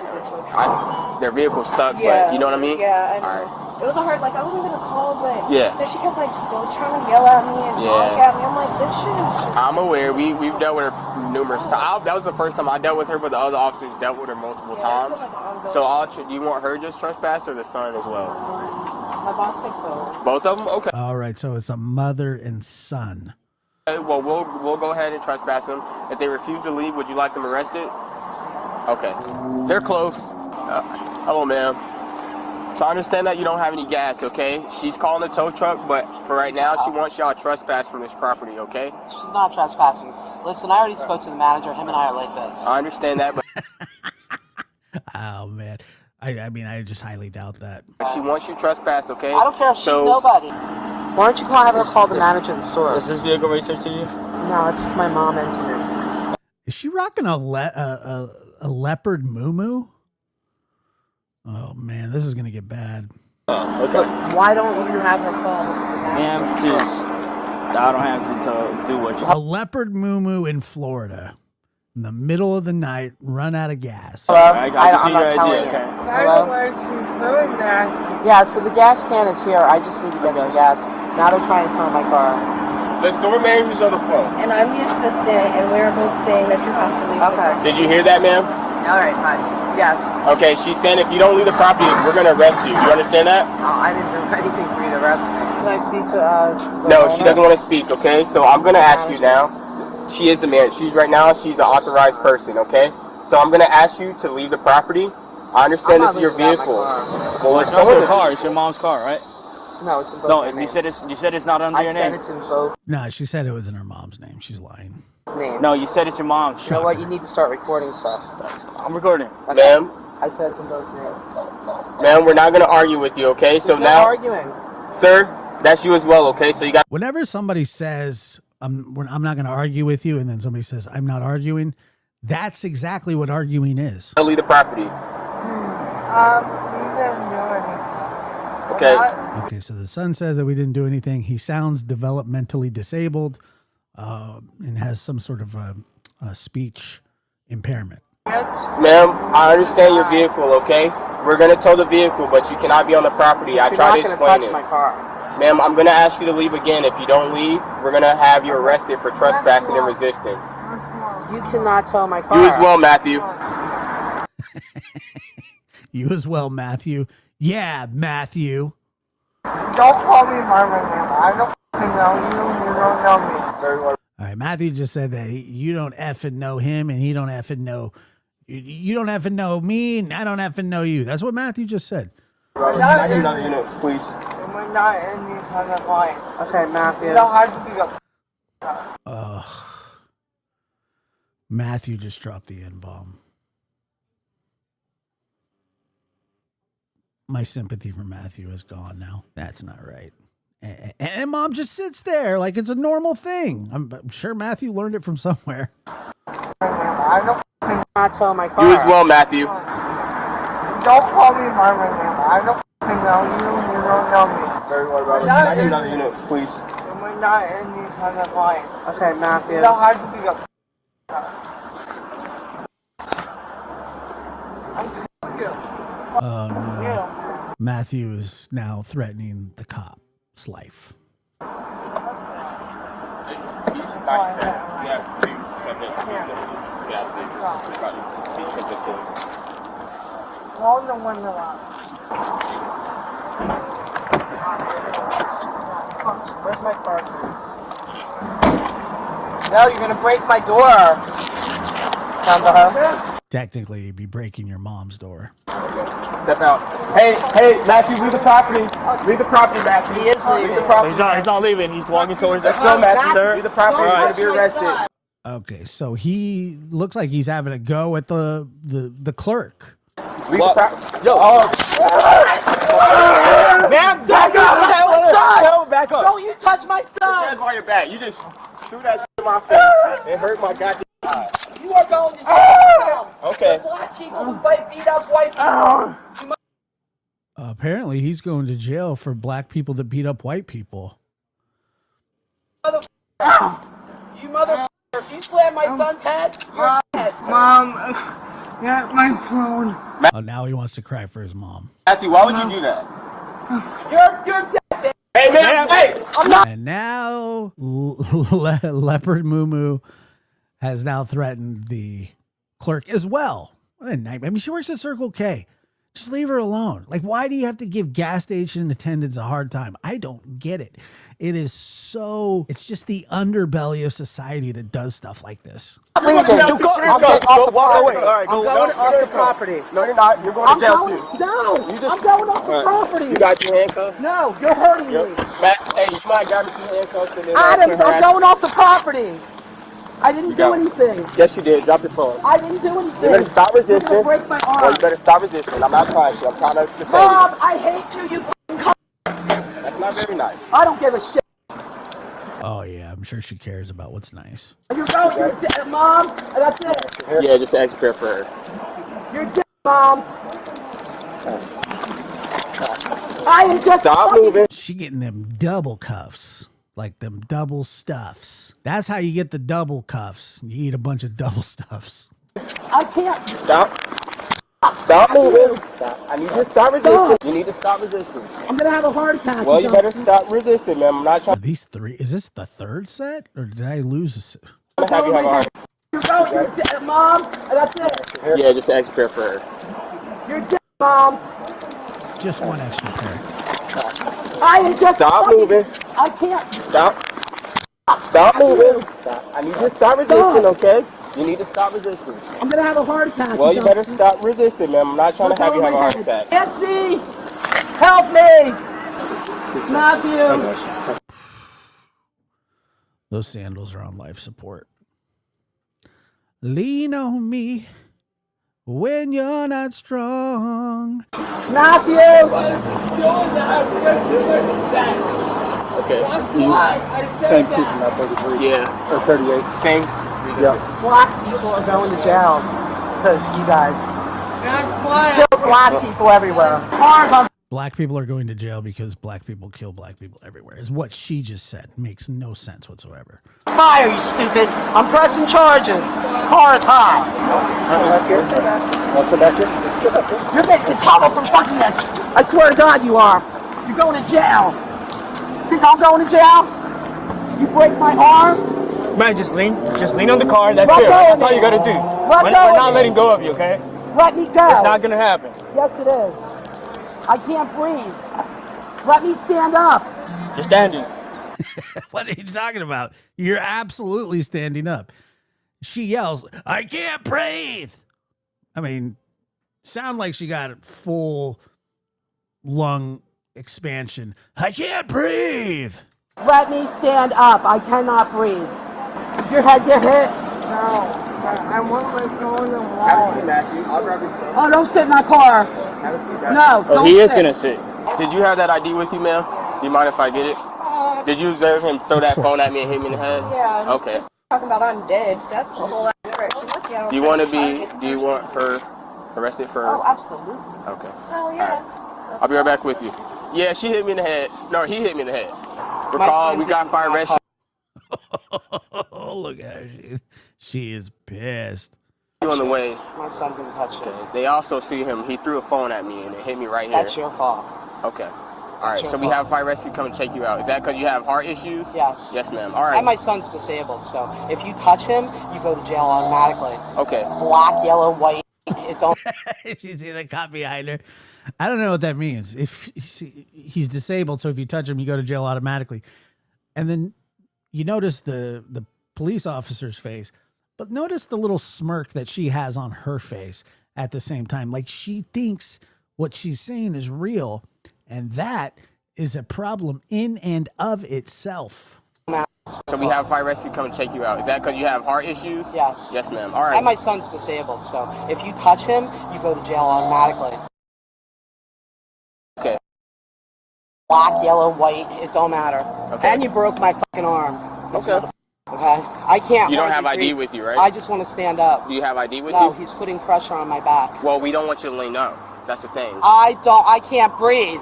Their vehicle's stuck. Yeah. But you know what I mean? Yeah. I know. All right. It was a hard. I wasn't gonna call, but Yeah. then she kept still trying to yell at me and honk at me. I'm like, this shit is just. I'm aware. We've dealt with her numerous times. That was the first time I dealt with her, but the other officers dealt with her multiple times. So do you want her just trespass or the son as well? My boss said both. Both of them? Okay. All right, so it's a mother and son. Well, we'll go ahead and trespass them. If they refuse to leave, would you like them arrested? Okay. They're close. Hello, ma'am. So I understand that you don't have any gas, okay? She's calling a tow truck, but for right now, she wants y'all to trespass from this property, okay? She's not trespassing. Listen, I already spoke to the manager. Him and I are like this. I understand that, but... Oh, man. I mean, I just highly doubt that. She wants you trespassed, okay? I don't care if she's nobody. Why don't you have her call the manager of the store? Is this vehicle registered to you? No, it's my mom entering it. Is she rocking a leopard moo-moo? Oh, man, this is going to get bad. Okay. But why don't you have her call? Ma'am, I don't have to do what you... A leopard moo-moo in Florida. In the middle of the night, run out of gas. Hello? I'm not telling you. I don't know why she's doing that. Yeah, so the gas can is here. I just need to get some gas. Now they're trying to tow my car. The store manager's on the phone. And I'm the assistant, and we are both saying that you have to leave. Okay. Did you hear that, ma'am? All right, fine. Yes. Okay, she's saying if you don't leave the property, we're going to arrest you. You understand that? Oh, I didn't do anything for you to arrest me. Can I speak to No, she doesn't want to speak, okay? So I'm going to ask you now. She is the man. She's an authorized person, okay? So I'm going to ask you to leave the property. I understand this is your vehicle. Well, it's not your car. It's your mom's car, right? No, it's in both. No, names. you said it's not under your name. I said it's in both No, she said it was in her mom's name. She's lying. names. No, you said it's your mom's. You know what? You need to start recording stuff. I'm recording. Okay. Ma'am? I said it's in both names. Ma'am, we're not going to argue with you, okay? So We're now... not arguing. Sir, that's you as well, okay? So you got... Whenever somebody says, I'm not going to argue with you, and then somebody says, I'm not arguing, That's exactly what arguing is. I'll leave the property. We didn't do anything. Okay. Okay, so the son says that we didn't do anything. He sounds developmentally disabled and has some sort of a speech impairment. Ma'am, I understand your vehicle, okay? We're going to tow the vehicle, but you cannot be on the property. I tried to explain it. Ma'am, I'm going to ask you to leave again. If you don't leave, we're going to have you arrested for trespassing and resisting. You cannot tow my car. You as well, Matthew. You as well, Matthew. Yeah, Matthew. Don't call me my name. I don't know you. You don't know me. All right, Matthew just said that you don't effing know him and he don't effing know you don't effing know me and I don't effing know you. That's what Matthew just said. Please. We're not in each other's line. Okay, Matthew. You don't have to be the... Matthew just dropped the N-bomb. My sympathy for Matthew is gone now. That's not right. And mom just sits there like it's a normal thing. I'm sure Matthew learned it from somewhere. I don't not tow my car. You as well, Matthew. Don't call me my name. I don't know you. You don't know me. Please. We're not in each other's line. Okay, Matthew. You don't have to be the... No. Matthew is now threatening the cop's life. Roll the window up. Where's my car keys? No, you're gonna break my door. Down to her. Technically, you'd be breaking your mom's door. Step out. Hey, Matthew, leave the property. Leave the property, Matthew. He is leaving. Leave the property. He's not leaving. He's walking towards Let's us. go, Matthew, sir. Leave the property. You're going to be arrested. Okay, so he looks like he's having a go at the clerk. Leave the property. Yo. Man, don't you touch my son! Back up. Don't you touch my son! Hands behind your back. You just threw that shit in my face. It hurt my goddamn eye. You are going to jail yourself. Okay. The black people who beat up white people. Apparently, he's going to jail for black people that beat up white people. You motherfucker. If you slam my son's head, you're dead. Mom, get my phone. Oh, now he wants to cry for his mom. Matthew, why would you do that? You're dead. Hey, man, hey! I'm not. And now, Leopard Moo has now threatened the clerk as well. What a nightmare. I mean, she works at Circle K. Just leave her alone. Like, why do you have to give gas station attendants a hard time? I don't get it. It is so, it's just the underbelly of society that does stuff like this. I'm going off the property. I'm going off the property. No, you're not. You're going to jail, too. No, I'm going off the property. You got your handcuffs? No, you're hurting me. Matt, hey, you might got me some handcuffs. And then Adams, I'm going off the property. I didn't do anything. Yes, you did. Drop your phone. I didn't do anything. You better stop resisting. You're gonna break my arm. Well, you better stop resisting. I'm not trying to. I'm trying to defend Mom, you. I hate you. You f***ing cunt. That's not very nice. I don't give a shit. Oh, yeah, I'm sure she cares about what's nice. You're going. You're dead, Mom. And that's it. Yeah, just ask prayer for her. You're dead, Mom. I am just Stop moving. She getting them double cuffs. Like them double stuffs. That's how you get the double cuffs. You eat a bunch of double stuffs. I can't. Stop moving. Stop. I need you to stop resisting. You need to stop resisting. I'm gonna have a heart attack. Well, you better stop resisting, man. I'm not trying Are these three? Is this the third set? Or did I lose a set? to have you have a heart. You're going. You're dead, Mom. And that's it. Yeah, just ask prayer for her. You're dead, Mom. Just one extra pair. I am just. Stop moving. I can't. Stop moving. Stop. I need you to stop resisting, okay? You need to stop resisting. I'm gonna have a heart attack. Well, you better stop resisting, man. I'm not trying to have you have a heart attack. Nancy, help me. Matthew. Those sandals are on life support. Lean on me when you're not strong. Matthew. Okay. Same two from that 33. Yeah. Or 38. Same. Black people are going to jail because you guys kill black people everywhere. Cars on. Black people are going to jail because black people kill black people everywhere, is what she just said. Makes no sense whatsoever. Fire, you stupid. I'm pressing charges. Car is hot. You're getting trouble for fucking this. I swear to God you are. You're going to jail. Think I'm going to jail? You break my arm? Man, just lean on the car. That's Let it. go That's of all you me. gotta do. Let We're go of not me. letting go of you, okay? Let me go. It's not gonna happen. Yes, it is. I can't breathe. Let me stand up. You're standing. What are you talking about? You're absolutely standing up. She yells, I can't breathe. I mean, sound like she got full lung expansion. I can't breathe. Let me stand up. I cannot breathe. Your head get hit? No, I want my phone and wallet. Have a seat, Matthew. I'll grab your stuff. Oh, don't sit in that car. Have a seat, Matthew. No, don't He is sit. gonna sit. Did you have that ID with you, ma'am? Do you mind if I get it? Did you observe him throw that phone at me and hit me in the head? Yeah. Okay. Just talking about I'm dead. That's the whole direction. Look, yeah, Do you want her arrested for? Oh, absolutely. Okay. Hell yeah. I'll be right back with you. Yeah, she hit me in the head. No, he hit me in the head. Recall, we got fire arrested. Oh, look at her. She is pissed. On the way. My son didn't touch it. They also see him. He threw a phone at me and it hit me right here. That's your fault. Okay. All right. So we have fire rescue come and check you out. Is that because you have heart issues? Yes. Yes, ma'am. All right. And my son's disabled, so if you touch him, you go to jail automatically. Okay. Black, yellow, white. It don't. You see the cop behind her? I don't know what that means. If he's disabled, so if you touch him, you go to jail automatically. And then you notice the police officer's face, but notice the little smirk that she has on her face at the same time. Like she thinks what she's saying is real, and that is a problem in and of itself. So we have fire rescue come and check you out. Is that because you have heart issues? Yes. Yes, ma'am. All right. And my son's disabled, so if you touch him, you go to jail automatically. Okay. Black, yellow, white, it don't matter. Okay. And you broke my fucking arm. Okay. Okay? I can't. You don't have hardly ID breathe. with you, right? I just want to stand up. Do you have ID with No, you? he's putting pressure on my back. Well, we don't want you to lean up. That's the thing. I can't breathe.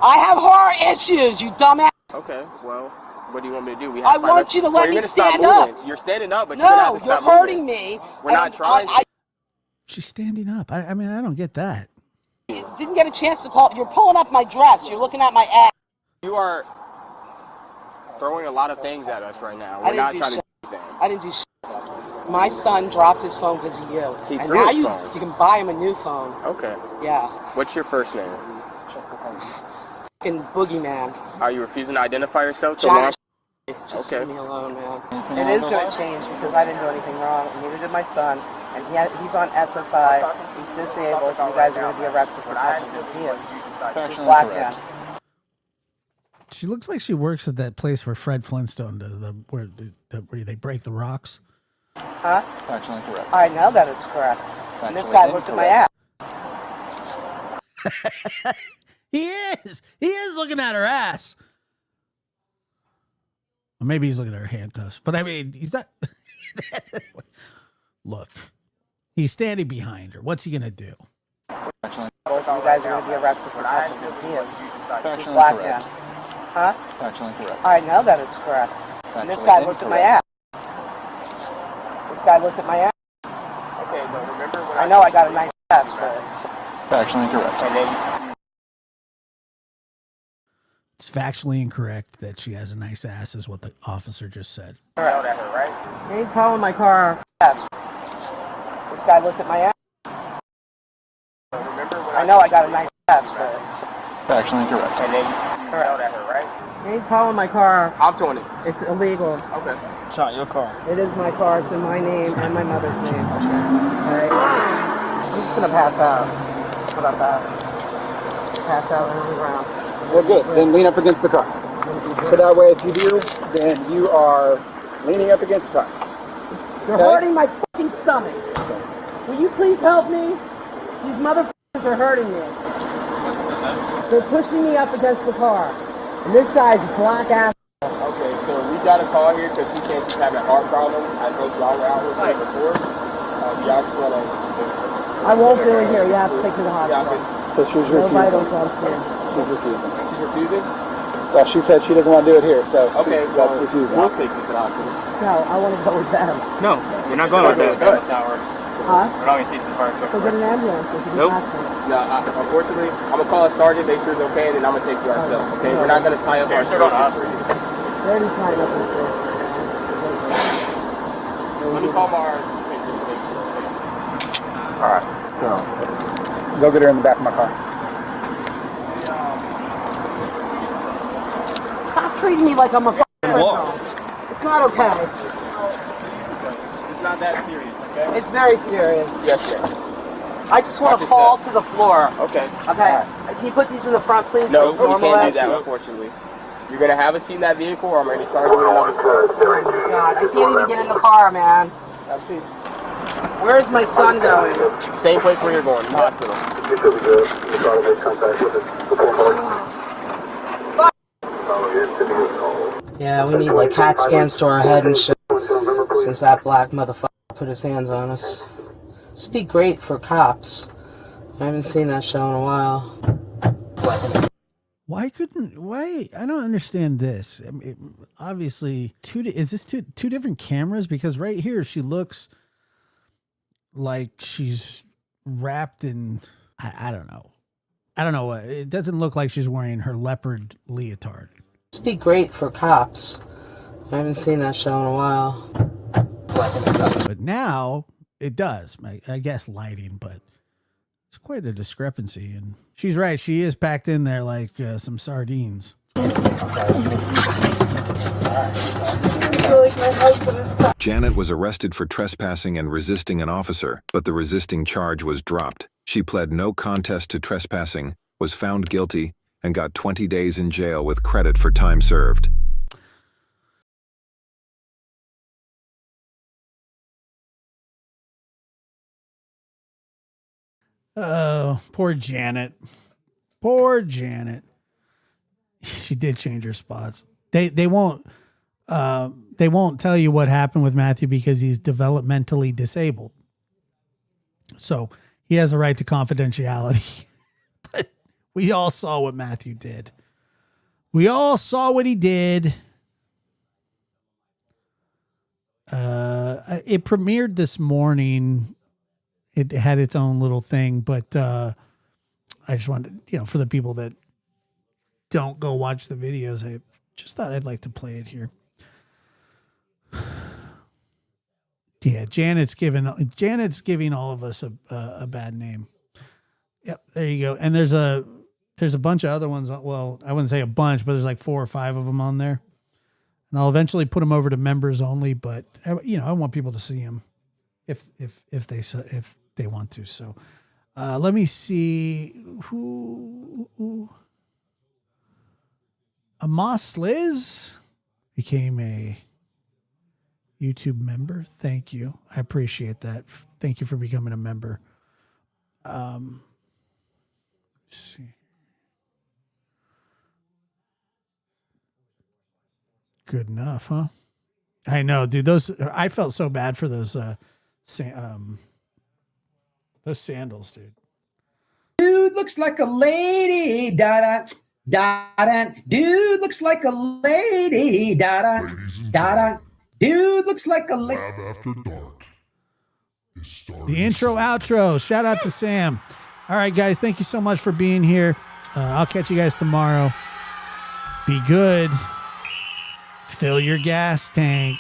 I have heart issues, you dumbass. Okay. Well, what do you want me to do? We have I fire want rescue. you to Well, let me you're gonna stop stand up. moving. You're standing up, but you're gonna have No, to you're stop hurting moving. me. We're not trying. She's standing up. I mean, I don't get that. Didn't get a chance to call. You're pulling up my dress. You're looking at my ass. You are throwing a lot of things at us right now. I We're didn't not do trying shit. to do anything. I didn't do shit. My son dropped his phone because of you. He and threw now his you phone. can buy him a new phone. Okay. Yeah. What's your first name? Fucking boogeyman. Are you refusing to identify yourself? To Jack. Just Okay. leave me alone, man. It is going to change because I didn't do anything wrong, and neither did my son. And he's on SSI. He's disabled. You guys are going to be arrested for touching him. He is. He's black man. She looks like she works at that place where Fred Flintstone does where they break the rocks. Huh? Factually incorrect. I know that it's correct. And this guy looked at my ass. He is looking at her ass. Or maybe he's looking at her handcuffs. But I mean, he's not. Look, he's standing behind her. What's he gonna do? You guys are going to be arrested for touching him. He is. He's black man. Huh? Factually incorrect. I know that it's correct. And this guy looked at my ass. This guy looked at my ass. Okay, but remember when I know I got a nice ass, but Factually incorrect. It's factually incorrect that she has a nice ass, is what the officer just said. correct. You ain't towing my car. Yes. This guy looked at my ass. I know I got a nice ass, but Factually incorrect. correct. You ain't towing my car. I'm towing it. It's illegal. Okay. It's not your car. It is my car. It's in my name and my mother's name. Alright? I'm just gonna pass out. How about that? Pass out on the ground. Well, good. Then lean up against the car. So that way, if you do, then you are leaning up against the car. You're hurting my fucking stomach. Will you please help me? These motherfuckers are hurting me. They're pushing me up against the car. And this guy's black ass. Okay, so we got a call here because she's saying she's having a heart problem. I think y'all were out with her before. Y'all just want to... I won't do it here. You have to take her to the hospital. So she's No refusing. vitals on scene. She's refusing. She's refusing? Well, she said she doesn't want to do it here, so Okay, that's well, refusing. we'll take you to the hospital. No, I want to go with them. No, you're not going with that. Huh? We're not going to see the fire truck. So get an ambulance if you can Nope. pass it. No, unfortunately, I'm going to call a sergeant, make sure it's okay, and then I'm going to take you ourselves, okay? We're not going to tie up our Start on the services for you. They're already tying up their shirts. Let me call my lieutenant just to make sure, okay? All right, so let's go get her in the back of my car. Stop treating me like I'm a fucking criminal. It's not okay. It's not that serious, okay? It's very serious. Yes, ma'am. I just want to fall to the floor. Okay. Okay. Can you put these in the front, please? No, like you normal can't do action? that, unfortunately. You're going to have a seat in that vehicle, or I'm going to charge you with another car. God, I can't even get in the car, man. Have a seat. Where's my son going? Same place where you're going, the hospital. Yeah, we need like CAT scans to our head and shit. Since that black motherfucker put his hands on us. This would be great for cops. I haven't seen that show in a while. Why I don't understand this. I mean, obviously, is this two different cameras? Because right here she looks like she's wrapped in I don't know. I don't know what. It doesn't look like she's wearing her leopard leotard. This would be great for cops. I haven't seen that show in a while. But now it does. I guess lighting, but it's quite a discrepancy. And she's right. She is packed in there like some sardines. Janet was arrested for trespassing and resisting an officer, but the resisting charge was dropped. She pled no contest to trespassing, was found guilty, and got 20 days in jail with credit for time served. Oh, poor Janet. Poor Janet. She did change her spots. They won't tell you what happened with Matthew because he's developmentally disabled. So he has a right to confidentiality. But we all saw what Matthew did. We all saw what he did. It premiered this morning. It had its own little thing, but I just wanted, for the people that don't go watch the videos, I just thought I'd like to play it here. Yeah, Janet's giving all of us a bad name. Yep, there you go. And there's a bunch of other ones. Well, I wouldn't say a bunch, but there's like 4 or 5 of them on there. And I'll eventually put them over to members only. But I want people to see them if they want to. So let me see who. Amos Liz became a YouTube member. Thank you. I appreciate that. Thank you for becoming a member. Let's see. Good enough, huh? I know, dude. I felt so bad for those sandals, dude. Dude looks like a lady. Da da da. Dude looks like a lady. Da da da. Dude looks like a lady. After Dark. The intro, outro. Shout out to Sam. All right, guys. Thank you so much for being here. I'll catch you guys tomorrow. Be good. Fill your gas tank.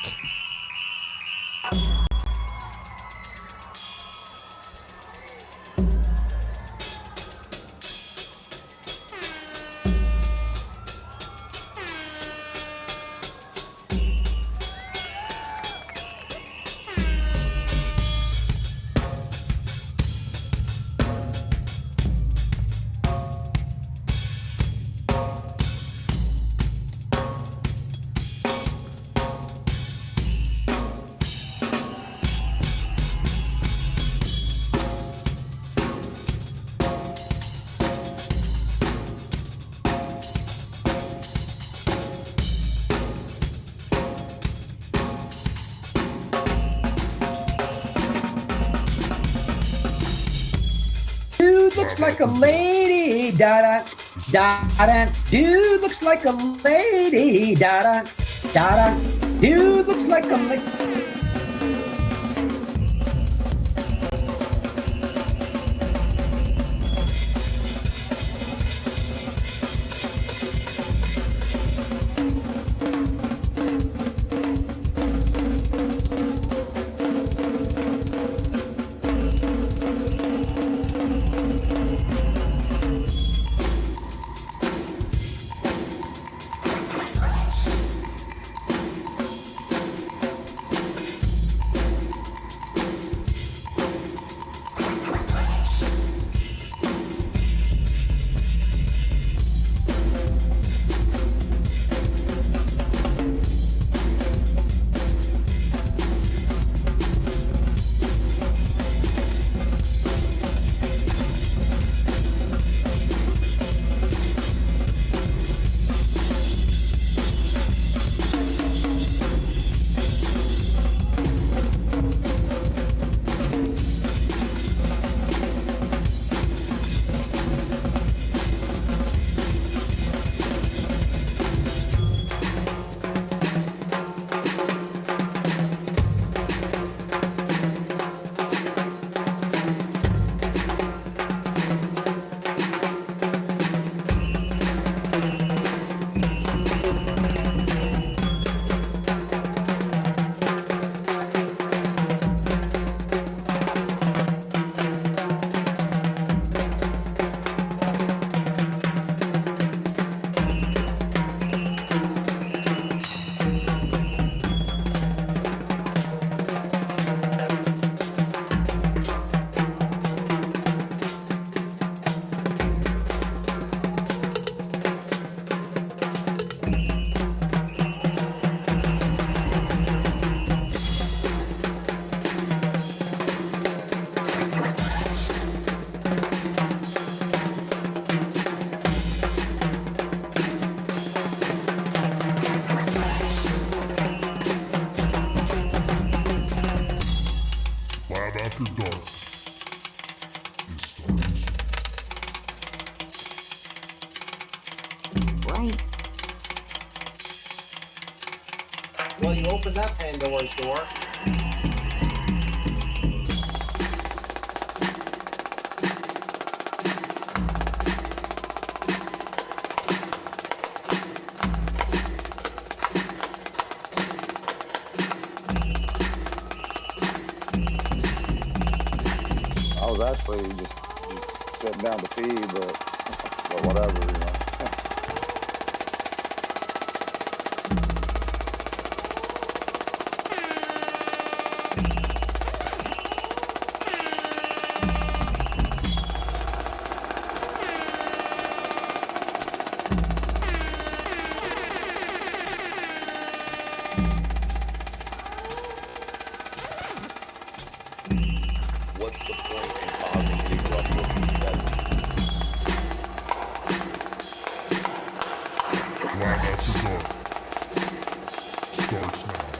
looks like a lady. Da da da da. Dude looks like a lady. Da da da da. Dude looks like a lady. Lab After Dark is starting soon. Right. Well, you opened that Pandora's door. I was actually just sitting down to pee, but whatever, you know. What's the point in causing big ruckus? Lab After Dark starts now.